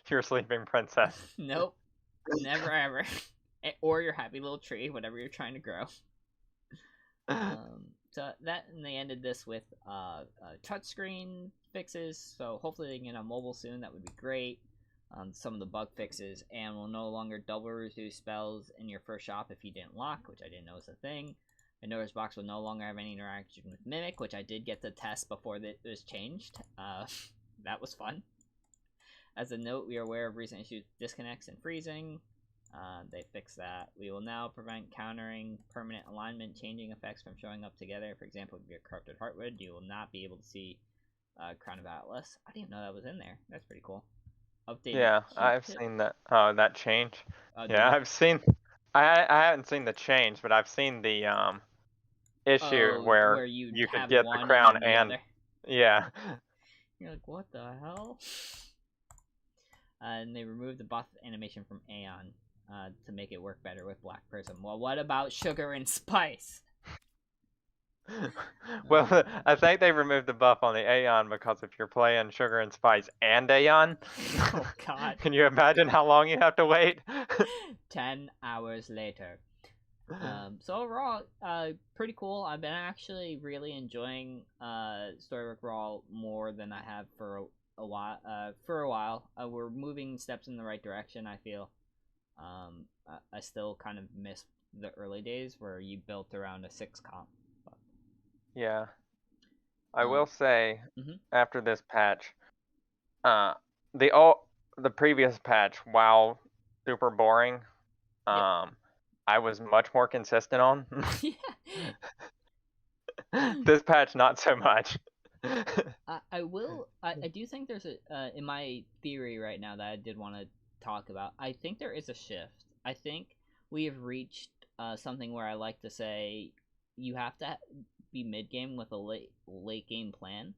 your Sleeping Princess. Nope. Never ever. or your happy little tree, whatever you're trying to grow. So that, and they ended this with touchscreen fixes. So hopefully they can get on mobile soon. That would be great. Some of the bug fixes, and will no longer double reduce spells in your first shop if you didn't lock, which I didn't know was a thing. A notice box will no longer have any interaction with Mimic, which I did get to test before it was changed. That was fun. As a note, we are aware of recent issues with disconnects and freezing. They fixed that. We will now prevent countering permanent alignment changing effects from showing up together. For example, if you're Corrupted Heartwood, you will not be able to see Crown of Atlas. I didn't know that was in there. That's pretty cool. Updated Yeah, I've Q-tip. seen that. Oh, that change. Yeah, The I've seen. I haven't seen the change, but I've seen the issue where where you you could have get the one and crown then the and other. yeah. You're like, what the hell? And they removed the buff animation from Aeon to make it work better with Black Prism. Well, what about Sugar and Spice? Well, I think they removed the buff on the Aeon because if you're playing Sugar and Spice and Aeon, Oh god. can you imagine how long you have to wait? 10 hours later. So overall, pretty cool. I've been actually really enjoying Storybook Brawl more than I have for a while. We're moving steps in the right direction, I feel. I still kind of miss the early days where you built around a 6 comp. But, Yeah. I will say, after this patch, the previous patch, while super boring, I was much more consistent on. This patch, not so much. I do think there's in my theory right now that I did want to talk about. I think there is a shift. I think we have reached something where I like to say you have to be mid game with a late game plan,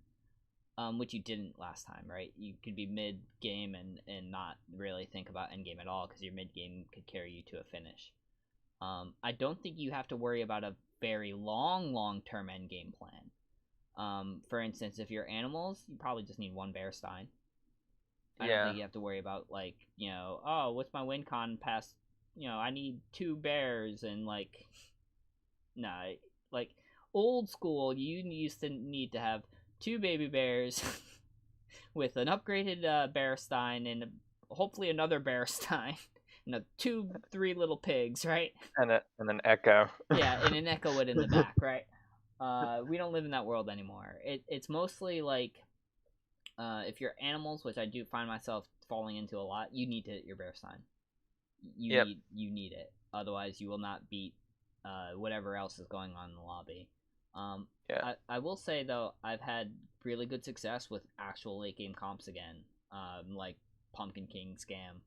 which you didn't last time, right? You could be mid game and not really think about end game at all because your mid game could carry you to a finish. I don't think you have to worry about a very long term end game plan. For instance, if you're animals, you probably just need one bear stein. I don't think you have to worry about oh, what's my win con past? I need 2 bears and like old school. You used to need to have 2 baby bears with an upgraded bear stein and hopefully another bear stein. 3 little pigs, right? And an echo. Yeah, and an echo wood in the back, right? We don't live in that world anymore. It's mostly if you're animals, which I do find myself falling into a lot, you need to hit your bear sign. You need it. Otherwise, you will not beat whatever else is going on in the lobby. I will say though, I've had really good success with actual late game comps again, like Pumpkin King scam.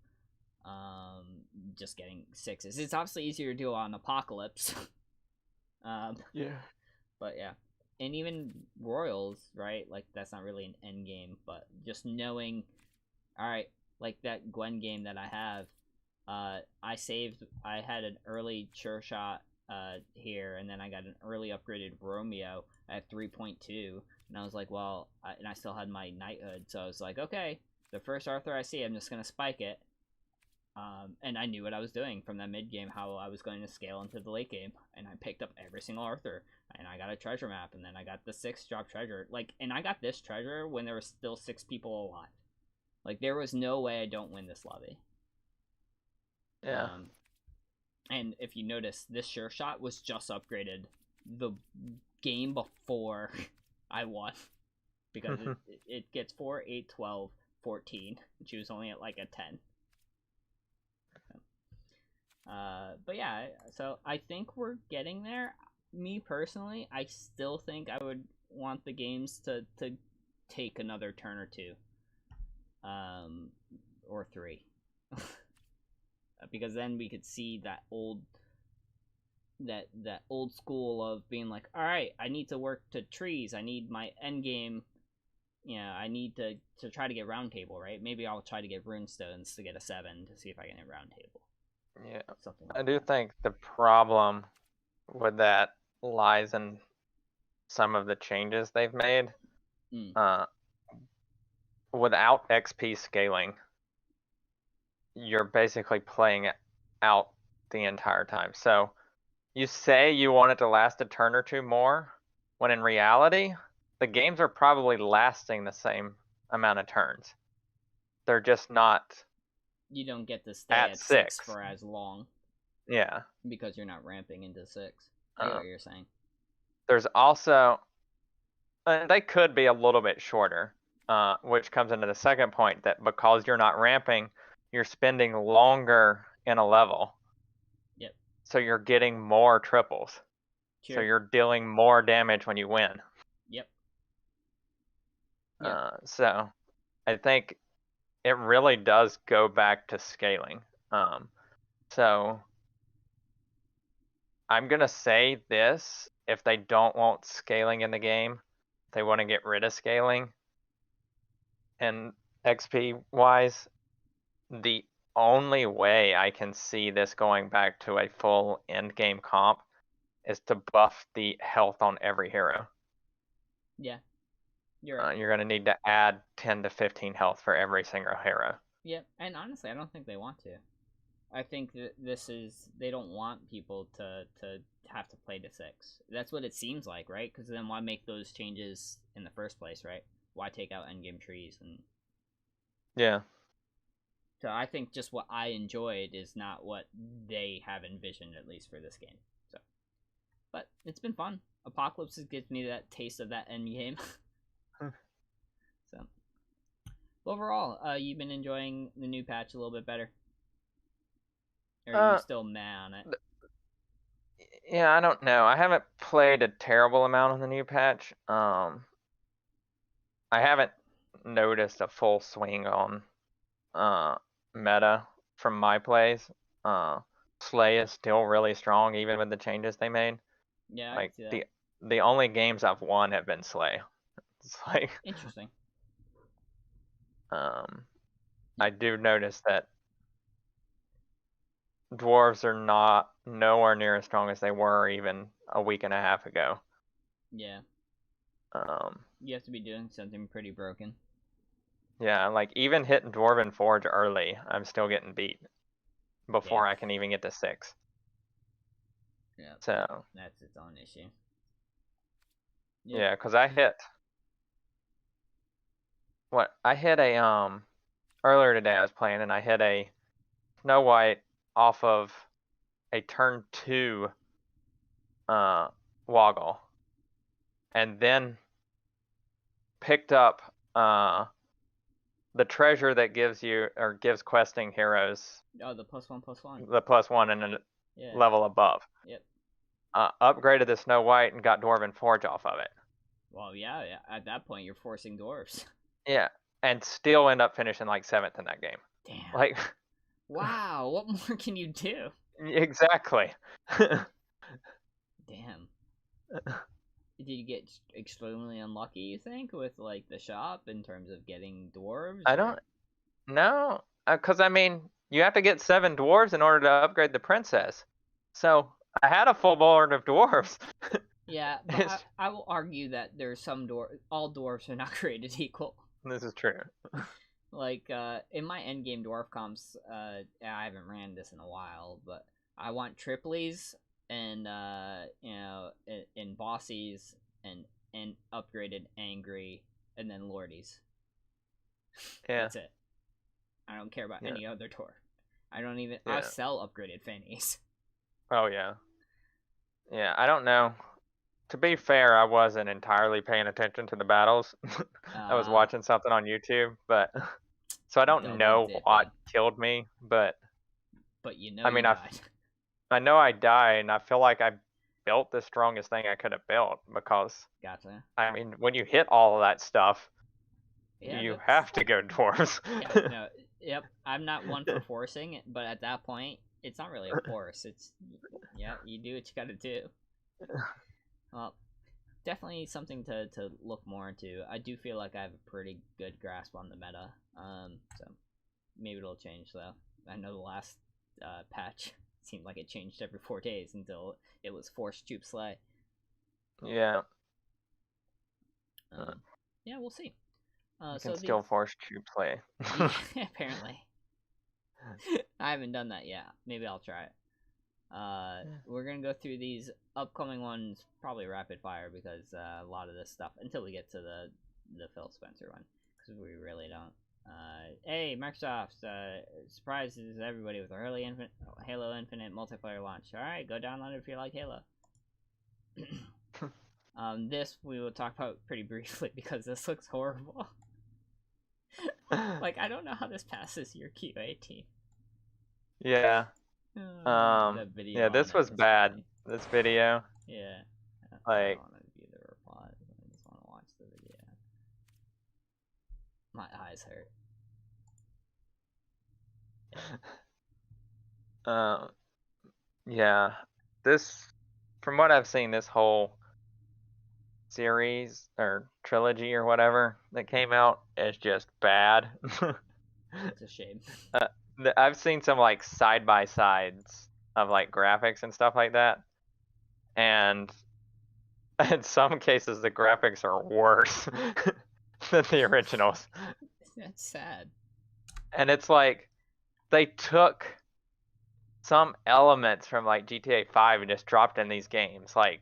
Just getting 6s. It's obviously easier to do on Apocalypse. But yeah, and even Royals, right? Like that's not really an end game, but just knowing, all right, like that Gwen game that I have, I had an early Sure Shot here, and then I got an early upgraded Romeo at 3.2, and I was like, well, and I still had my Knighthood, so I was like, okay, the first Arthur I see, I'm just gonna spike it. And I knew what I was doing from that mid game, how I was going to scale into the late game, and I picked up every single Arthur, and I got a treasure map, and then I got the 6 drop treasure, and I got this treasure when there was still 6 people alive. Like there was no way I don't win this lobby. And if you notice, this Sure Shot was just upgraded the game before I won, because it gets 4, 8, 12, 14, which was only at like a 10. But yeah, so I think we're getting there. Me personally, I still think I would want the games to take another turn or 2, or 3, because then we could see that old school of being like, all right, I need to work to trees. I need my end game. I need to try to get round table, right? Maybe I'll try to get runestones to get a 7 to see if I can hit round table. Yeah, I do think the problem with that lies in some of the changes they've made. Without XP scaling, you're basically playing out the entire time. So you say you want it to last a turn or two more, when in reality, the games are probably lasting the same amount of turns. They're just not You don't get to stay at at 6 6. for as long Yeah. because you're not ramping into 6. I get what you're saying. There's also, they could be a little bit shorter, which comes into the second point, that because you're not ramping, you're spending longer in a level. Yep. So you're getting more triples. Sure. So you're dealing more damage when you win. Yep. So I think it really does go back to scaling. So I'm going to say this, if they don't want scaling in the game, they want to get rid of scaling. And XP wise, the only way I can see this going back to a full end game comp is to buff the health on every hero. Yeah. You're right. You're going to need to add 10 to 15 health for every single hero. Yep. And honestly, I don't think they want to. I think that they don't want people to have to play to 6. That's what it seems like, right? Because then why make those changes in the first place, right? Why take out endgame trees? And yeah. So I think just what I enjoyed is not what they have envisioned, at least for this game. So, but it's been fun. Apocalypse gives me that taste of that end game. So, overall, you've been enjoying the new patch a little bit better. Or are you still mad on it? Yeah, I don't know. I haven't played a terrible amount on the new patch. I haven't noticed a full swing on meta from my plays. Slay is still really strong even with the changes they made. Yeah, like I see that. the only games I've won have been Slay. It's like interesting. I do notice that dwarves are nowhere near as strong as they were even a week and a half ago. Yeah. You have to be doing something pretty broken. Yeah, like even hitting Dwarven Forge early, I'm still getting beat before I can even get to 6. Yeah. So that's its own issue. Yeah, because I hit a earlier today I was playing and I hit a Snow White off of a turn 2 woggle, and then picked up the treasure that gives questing heroes. Oh, the +1/+1. The +1 and a level above. Yep. Upgraded the Snow White and got Dwarven Forge off of it. Well, yeah. At that point, you're forcing dwarves. Yeah, and still end up finishing like 7th in that game. Damn. Like, wow, what more can you do? Exactly. Damn. Did you get extremely unlucky, you think, with like the shop in terms of getting dwarves? I don't know, because I mean, you have to get 7 dwarves in order to upgrade the princess. So I had a full board of dwarves. Yeah, but I will argue that there's some all dwarves are not created equal. This is true. Like in my endgame dwarf comps, I haven't ran this in a while, but I want triplies and and bossies and upgraded angry and then lordies. Yeah. That's it. I don't care about any other dwarf. I don't even. I sell upgraded fannies. Oh yeah. Yeah, I don't know. To be fair, I wasn't entirely paying attention to the battles. I was watching something on YouTube, but so I don't know what killed me, but you know, I mean, you died. I know I died, and I feel like I built the strongest thing I could have built because. Gotcha. I mean, when you hit all of that stuff, you have to go dwarves. Yeah, no, yep. I'm not one for forcing it, but at that point, it's not really a force. It's you do what you gotta do. Well, definitely something to look more into. I do feel like I have a pretty good grasp on the meta. So maybe it'll change though. I know the last patch seemed like it changed every 4 days until it was forced Jupe Slay. Yeah. Yeah, we'll see. You can still force Jupe Slay. Yeah, apparently. I haven't done that yet. Maybe I'll try it. We're gonna go through these upcoming ones probably rapid fire because a lot of this stuff until we get to the Phil Spencer one because we really don't. Hey, Microsoft surprises everybody with early Halo Infinite multiplayer launch. All right, go download it if you like Halo. This we will talk about pretty briefly because this looks horrible. Like, I don't know how this passes your QA team. Yeah. That video yeah, this was bad. funny. This video. Yeah. Like, I don't want to view the replies. I just want to watch the video. My eyes hurt. Yeah. This, from what I've seen, this whole series or trilogy or whatever that came out is just bad. It's a shame. I've seen some like side by sides of like graphics and stuff like that, and in some cases the graphics are worse than the originals. That's sad. And it's like they took some elements from like GTA 5 and just dropped in these games. Like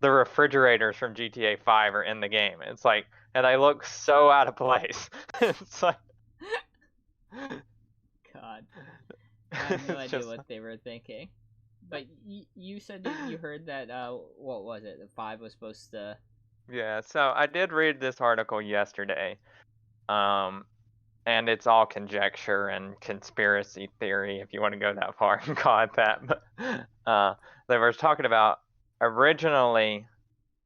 the refrigerators from GTA 5 are in the game. It's like, and they look so out of place. It's like, God, I have no idea what they were thinking. But you said that you heard that what was it? The 5 was supposed to. Yeah, so I did read this article yesterday. And it's all conjecture and conspiracy theory, if you want to go that far and call it that. But they were talking about originally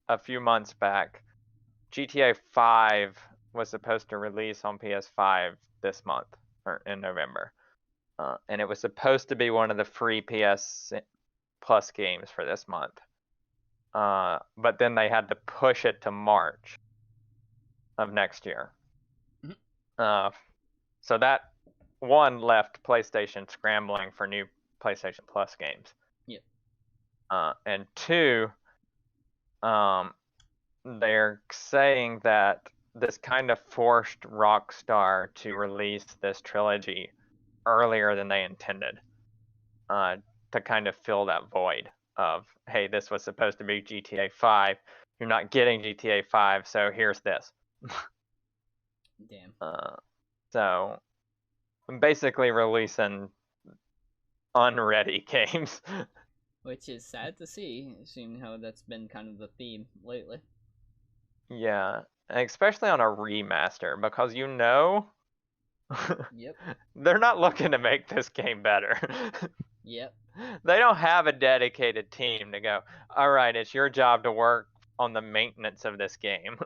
a few months back, GTA 5 was supposed to release on PS5 this month or in November, and it was supposed to be one of the free PS Plus games for this month. But then they had to push it to March of next year. So that one left PlayStation scrambling for new PlayStation Plus games. Yep. And two, they're saying that this kind of forced Rockstar to release this trilogy earlier than they intended, to kind of fill that void of, hey, this was supposed to be GTA 5. You're not getting GTA 5, so here's this. Damn. So I'm basically releasing unready games. Which is sad to see, seeing how that's been kind of the theme lately. Yeah, especially on a remaster, because Yep. they're not looking to make this game better. Yep. They don't have a dedicated team to go, all right, it's your job to work on the maintenance of this game.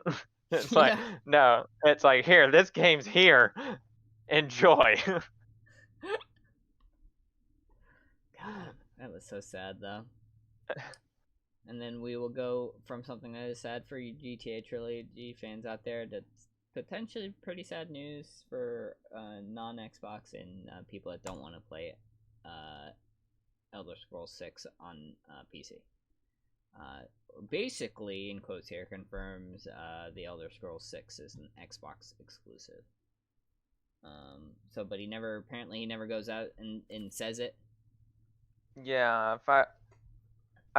It's like, no, it's like, here, this game's here. Enjoy. God, that was so sad, though. And then we will go from something that is sad for you GTA Trilogy fans out there that's potentially pretty sad news for non-Xbox and people that don't want to play Elder Scrolls 6 on PC. Basically, in quotes here, confirms the Elder Scrolls 6 is an Xbox exclusive. But he never goes out and says it. Yeah, if I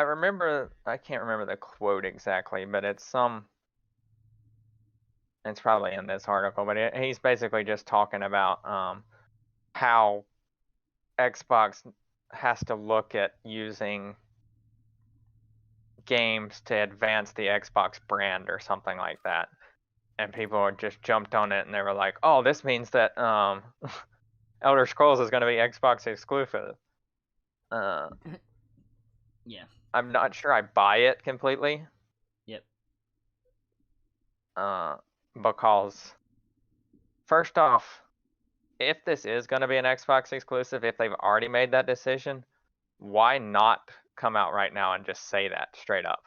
remember, I can't remember the quote exactly, but it's probably in this article, but he's basically just talking about how Xbox has to look at using games to advance the Xbox brand or something like that. And people just jumped on it and they were like, oh, this means that Elder Scrolls is going to be Xbox exclusive. Yeah. I'm not sure I buy it completely. Yep. Because, first off, if this is going to be an Xbox exclusive, if they've already made that decision, why not come out right now and just say that straight up?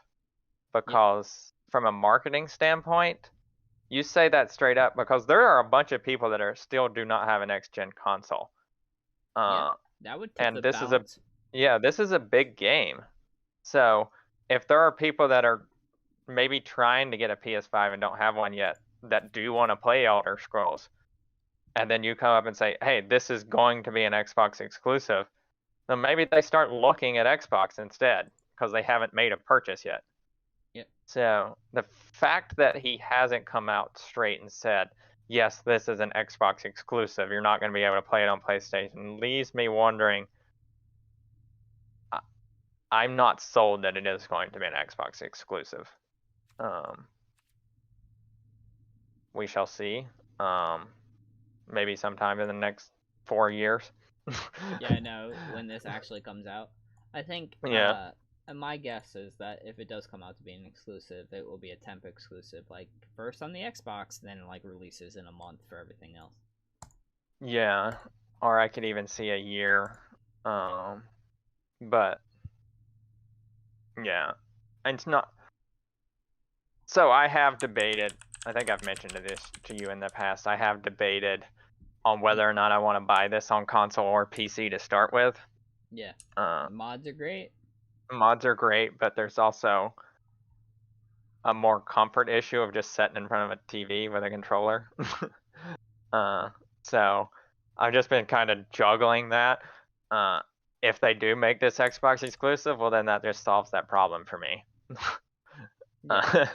Because from a marketing standpoint, you say that straight up because there are a bunch of people that still do not have a next-gen console. That would tip and the this balance. this is a big game. So if there are people that are maybe trying to get a PS5 and don't have one yet that do want to play Elder Scrolls, and then you come up and say, hey, this is going to be an Xbox exclusive, then maybe they start looking at Xbox instead because they haven't made a purchase yet. Yep. So the fact that he hasn't come out straight and said, yes, this is an Xbox exclusive, you're not going to be able to play it on PlayStation, leaves me wondering. I'm not sold that it is going to be an Xbox exclusive. We shall see. Maybe sometime in the next 4 years. Yeah, I know when this actually comes out. I think. Yeah. My guess is that if it does come out to be an exclusive, it will be a temp exclusive, like first on the Xbox, then like releases in a month for everything else. Yeah, or I could even see a year. But yeah, it's not. So I have debated. I think I've mentioned this to you in the past. I have debated on whether or not I want to buy this on console or PC to start with. Yeah. Mods are great. Mods are great, but there's also a more comfort issue of just sitting in front of a TV with a controller. So I've just been kind of juggling that. If they do make this Xbox exclusive, well, then that just solves that problem for me. Yep.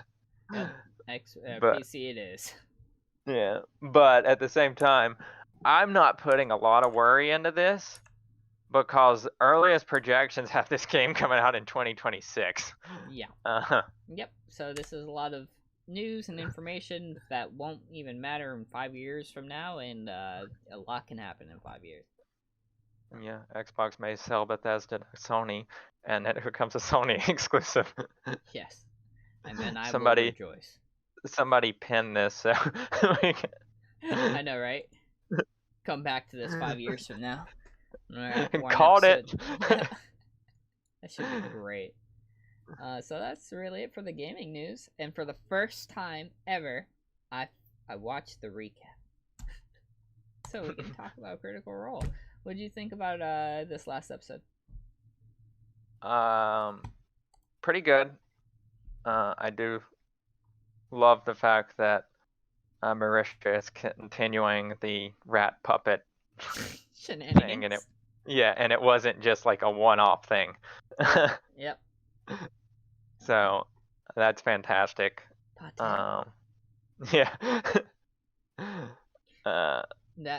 But, PC it is. Yeah, but at the same time, I'm not putting a lot of worry into this because earliest projections have this game coming out in 2026. Yeah. Yep. So this is a lot of news and information that won't even matter in 5 years from now, and a lot can happen in 5 years. Yeah, Xbox may sell Bethesda to Sony, and it becomes a Sony exclusive. Yes. And then I will rejoice. Somebody pin this so we can... I know, right? Come back to this 5 years from now. Called it. That should be great. So that's really it for the gaming news. And for the first time ever, I watched the recap. So we can talk about Critical Role. What did you think about this last episode? Pretty good. I do love the fact that Marisha is continuing the rat puppet shenanigans. Thing, and it wasn't just like a one-off thing. Yep. So that's fantastic. Yeah.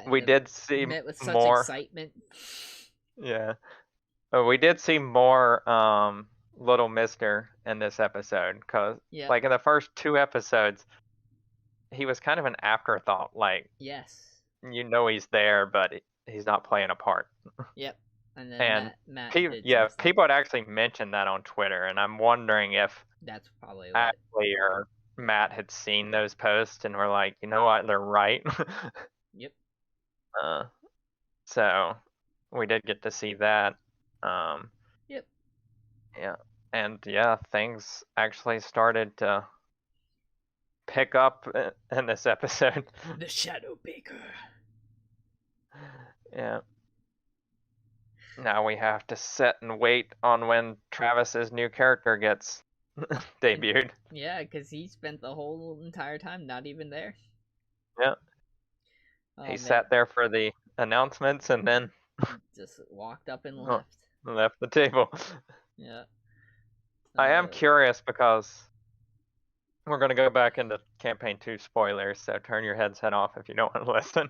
We did see met with such more excitement. Yeah. We did see more Little Mister in this episode because, like, in the first 2 episodes, he was kind of an afterthought. Like, yes, he's there, but he's not playing a part. Yep. And then Matt people had actually mentioned that on Twitter, and I'm wondering if that's probably Ashley or Matt had seen those posts and were like, you know what, they're right. Yep. So we did get to see that. Yep. Yeah. And yeah, things actually started to pick up in this episode. The Shadow Baker. Yeah. Now we have to sit and wait on when Travis's new character gets debuted. Yeah, because he spent the whole entire time not even there. Yeah. He sat there for the announcements and then just walked up and left. Left the table. Yeah. I am curious because we're going to go back into Campaign 2 spoilers, so turn your headset off if you don't want to listen.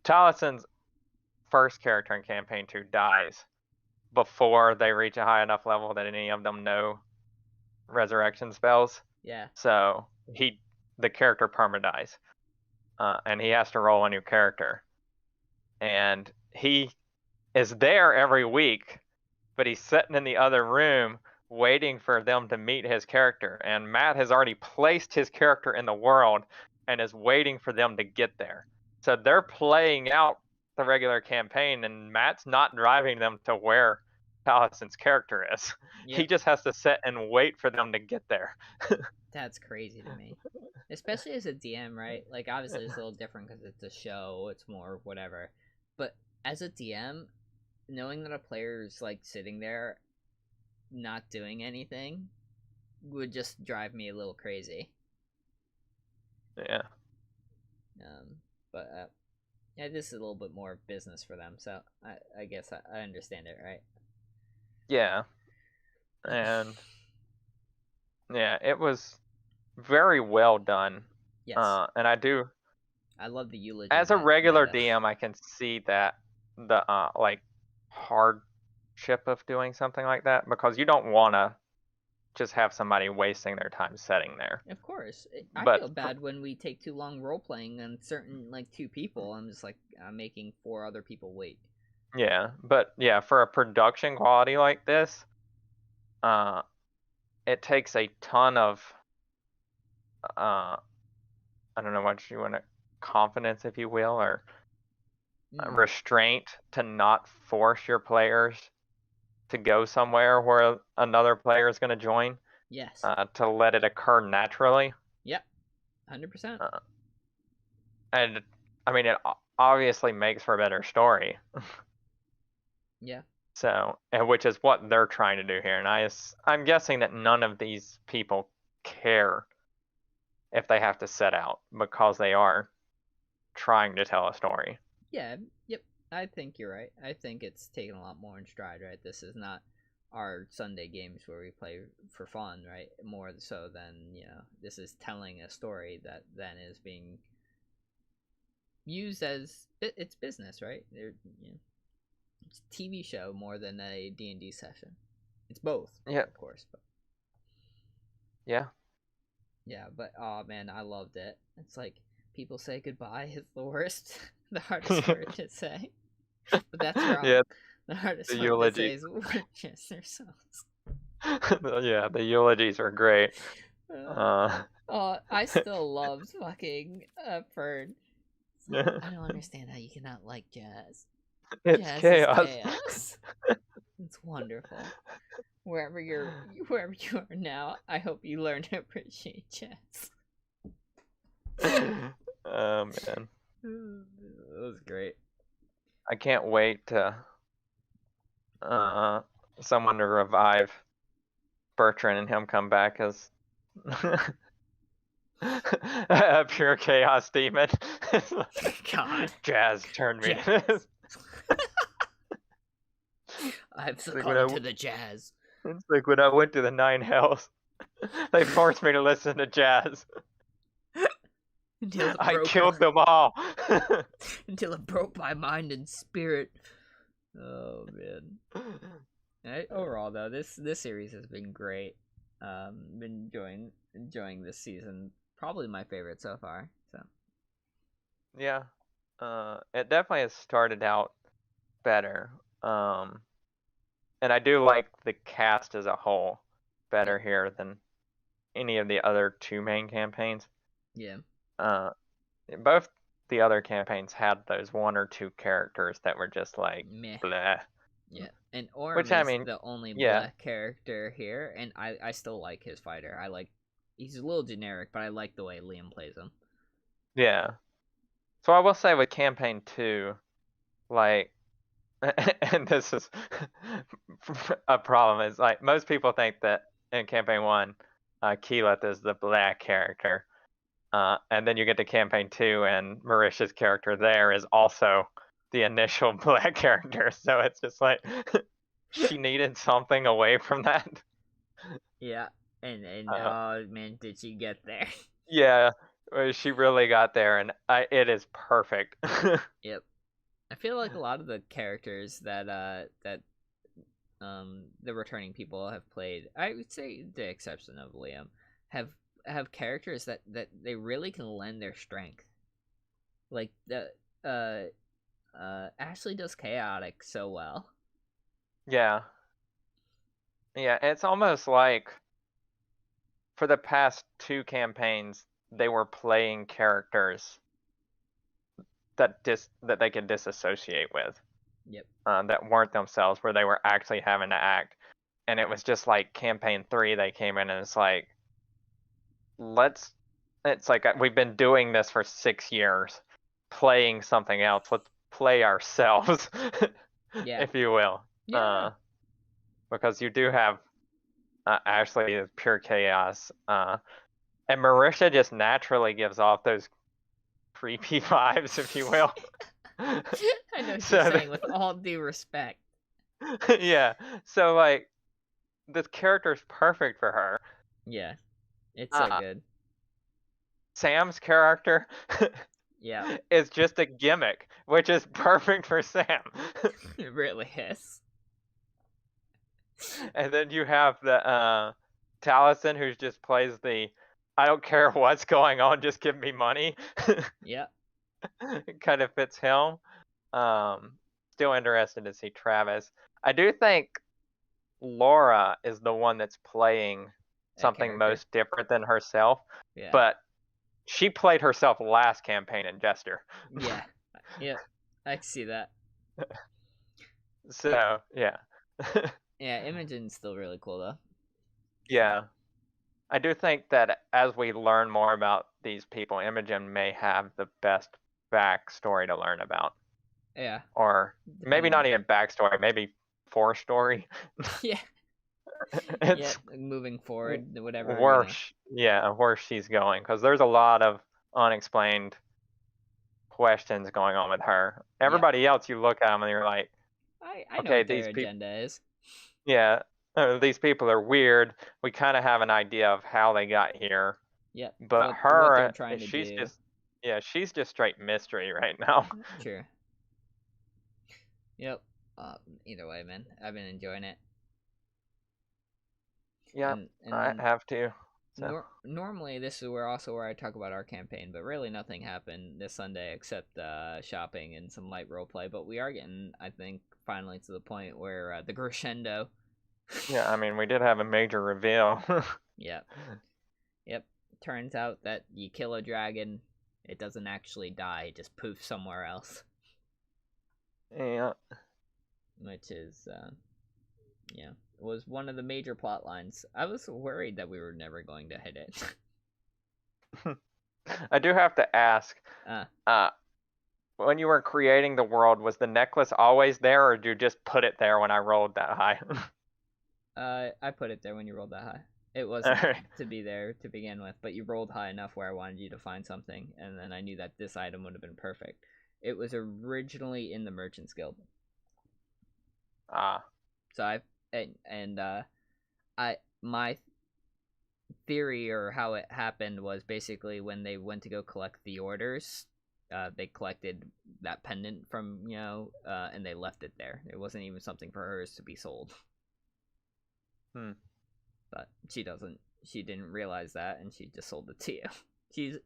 Talison's first character in Campaign 2 dies before they reach a high enough level that any of them know resurrection spells. Yeah. So the character perma-dies, and he has to roll a new character. And he is there every week, but he's sitting in the other room waiting for them to meet his character. And Matt has already placed his character in the world and is waiting for them to get there. So they're playing out the regular campaign, and Matt's not driving them to where Talison's character is. Yep. He just has to sit and wait for them to get there. That's crazy to me. Especially as a DM, right? Like, obviously it's a little different because it's a show, it's more whatever. But as a DM, knowing that a player is, like, sitting there not doing anything would just drive me a little crazy. Yeah. But Yeah, this is a little bit more business for them, so I guess I understand it, right? Yeah. And yeah, it was very well done. Yes. And I love the eulogy. as a regular DM, I can see that the like hardship of doing something like that, because you don't want to just have somebody wasting their time sitting there. Of course. I But feel bad when we take too long role playing on certain, like, 2 people. I'm just like, I'm making 4 other people wait. yeah, but yeah, for a production quality like this, it takes a ton of I don't know what you want to, confidence, if you will, or restraint to not force your players to go somewhere where another player is going to join. Yes. To let it occur naturally. Yep. 100%. And I mean, it obviously makes for a better story. Yeah. So, and which is what they're trying to do here. And I'm guessing that none of these people care if they have to set out, because they are trying to tell a story. Yeah. Yep. I think you're right. I think it's taken a lot more in stride, right? This is not our Sunday games where we play for fun, right? More so than, this is telling a story that then is being used as it's business, right? It's a TV show more than a D&D session. It's both, yeah, of course. But yeah. Yeah, but oh man, I loved it. It's like people say goodbye is the worst, the hardest word to say. But that's wrong. Yeah, the hardest the word eulogy. to say is just themselves. Yeah, the eulogies are great. I still loved fucking Fern. Like, I don't understand how you cannot like jazz. It's jazz chaos. Is chaos. It's wonderful. Wherever you are now, I hope you learn to appreciate jazz. Oh man, that was great. I can't wait to someone to revive Bertrand and him come back as a pure chaos demon. God, jazz turned me. I've succumbed to the jazz. It's like when I went to the 9 hells, they forced me to listen to jazz. I killed them all. Until it broke my mind and spirit. Oh man. Overall though, this series has been great. Been enjoying this season. Probably my favorite so far. So. Yeah. It definitely has started out better. And I do like the cast as a whole better here than any of the other 2 main campaigns. Yeah. Both the other campaigns had those 1 or 2 characters that were just like meh. Bleh. Yeah, and Orm is the only black character here, and I still like his fighter. He's a little generic, but I like the way Liam plays him. Yeah. So I will say with campaign 2, like, and this is a problem, is like most people think that in campaign 1, Keyleth is the black character. And then you get to campaign 2, and Marisha's character there is also the initial black character. So it's just like she needed something away from that. Yeah, and oh man, did she get there? Yeah, she really got there, and it is perfect. Yep, I feel like a lot of the characters that the returning people have played, I would say the exception of Liam, have characters that they really can lend their strength. Like Ashley does chaotic so well. Yeah, it's almost like for the past 2 campaigns they were playing characters that they could disassociate with. Yep. That weren't themselves, where they were actually having to act. And it was just like campaign 3, they came in and it's like, it's like we've been doing this for 6 years, playing something else. Let's play ourselves, yeah. if you will. Yeah. Because you do have Ashley is pure chaos, and Marisha just naturally gives off those creepy vibes, if you will. I know what So you're saying, with all due respect. yeah. So like, this character is perfect for her. Yeah, it's so Uh, good. Sam's character Yeah, is just a gimmick, which is perfect for Sam. it really is. And then you have the Taliesin, who just plays the I don't care what's going on, just give me money. Yep. It kind of fits him. Still interested to see Travis. I do think Laura is the one that's playing something character. most different than herself, Yeah. but she played herself last campaign in Jester. Yeah. Yep. I can see that. So, yeah. Yeah, Imogen's still really cool though. Yeah. I do think that as we learn more about these people, Imogen may have the best backstory to learn about. Yeah. Or maybe not even backstory, maybe forestory. Yeah. It's moving forward, whatever. worse. Yeah, where she's going, because there's a lot of unexplained questions going on with her. Everybody else, you look at them and you're like, I know okay, what these their people, agenda is. yeah, these people are weird. We kind of have an idea of how they got here. Yep. But what her, they're trying to she's do. just, yeah, she's just straight mystery right now. Sure. Yep. Either way, man, I've been enjoying it. Yeah, and I have to. So. Normally, this is where I talk about our campaign, but really nothing happened this Sunday except shopping and some light roleplay. But we are getting, I think, finally to the point where the crescendo. Yeah, I mean, we did have a major reveal. Yep. Turns out that you kill a dragon, it doesn't actually die; it just poofs somewhere else. Yeah. Which is, was one of the major plot lines. I was worried that we were never going to hit it. I do have to ask, when you were creating the world, was the necklace always there, or did you just put it there when I rolled that high? I put it there when you rolled that high. It wasn't to be there to begin with, but you rolled high enough where I wanted you to find something, and then I knew that this item would have been perfect. It was originally in the Merchant's Guild. So my theory or how it happened was basically when they went to go collect the orders, they collected that pendant from, and they left it there. It wasn't even something for hers to be sold. But she didn't realize that, and she just sold it to you.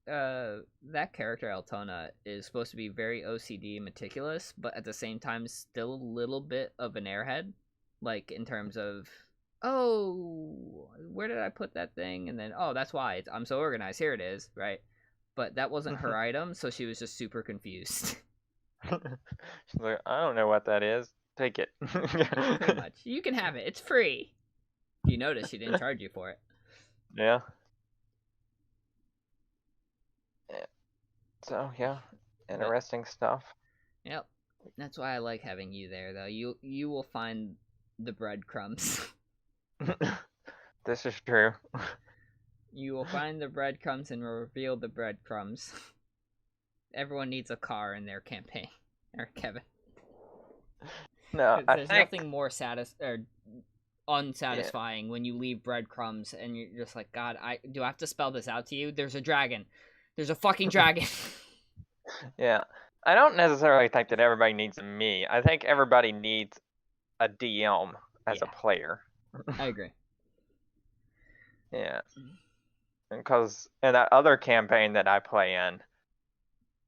That character Altona is supposed to be very OCD and meticulous, but at the same time still a little bit of an airhead, like in terms of, oh, where did I put that thing? And then, oh, that's why I'm so organized. Here it is, right? But that wasn't her item, so she was just super confused. She's like, I don't know what that is. Take it. Pretty much. You can have it. It's free. If you notice, she didn't charge you for it. Yeah. So, yeah. Interesting stuff. Yep. That's why I like having you there, though. You will find the breadcrumbs. This is true. You will find the breadcrumbs and reveal the breadcrumbs. Everyone needs a car in their campaign. Or Kevin. No, there's nothing more unsatisfying when you leave breadcrumbs and you're just like, God, do I have to spell this out to you? There's a dragon. There's a fucking dragon. Yeah. I don't necessarily think that everybody needs me. I think everybody needs a DM as a player. I agree. Yeah. Because in that other campaign that I play in,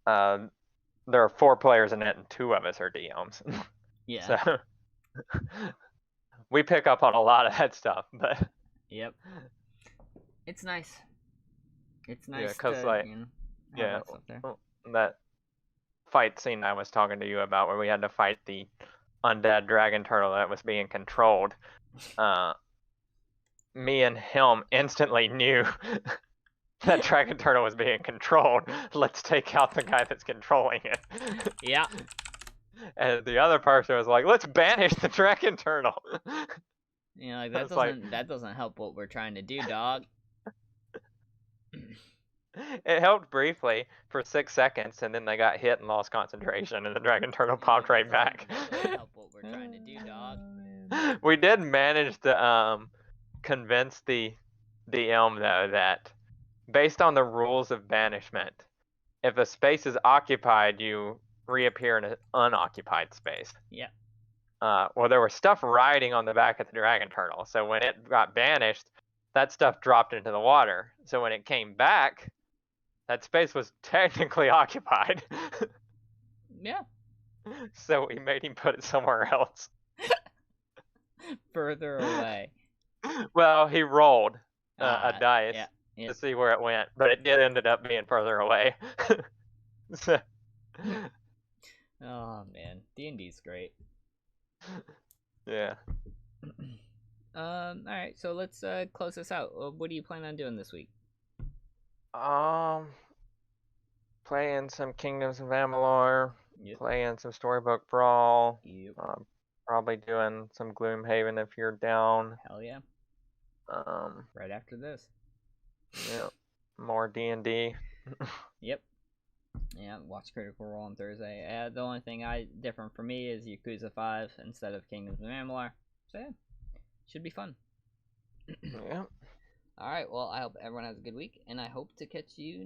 there are 4 players in it and 2 of us are DMs. Yeah. So we pick up on a lot of that stuff, but yep. It's nice. It's nice. Yeah, because that that fight scene I was talking to you about, where we had to fight the undead dragon turtle that was being controlled. Me and him instantly knew that dragon turtle was being controlled. Let's take out the guy that's controlling it. Yeah. And the other person was like, let's banish the dragon turtle. That doesn't help what we're trying to do, dog. It helped briefly for 6 seconds, and then they got hit and lost concentration, and the dragon turtle popped right back. That doesn't help what we're trying to do, dog. We did manage to convince the DM though that based on the rules of banishment, if a space is occupied, you reappear in an unoccupied space. Yeah. Well, there was stuff riding on the back of the dragon turtle, so when it got banished, that stuff dropped into the water. So when it came back, that space was technically occupied. Yeah. So we made him put it somewhere else. Further away. Well, he rolled a dice yeah. to see where it went, but it did ended up being further away. So... Oh man, D&D's great. Yeah. All right, so let's close this out. What do you plan on doing this week? Playing some Kingdoms of Amalur. Yep. Playing some Storybook Brawl. Yep. Probably doing some Gloomhaven if you're down. Hell yeah. Right after this. Yep. More D&D. Yep. Yeah, watch Critical Role on Thursday. The only thing different for me is Yakuza 5 instead of Kingdoms of Amalur. So yeah, should be fun. Yeah. Alright, well, I hope everyone has a good week, and I hope to catch you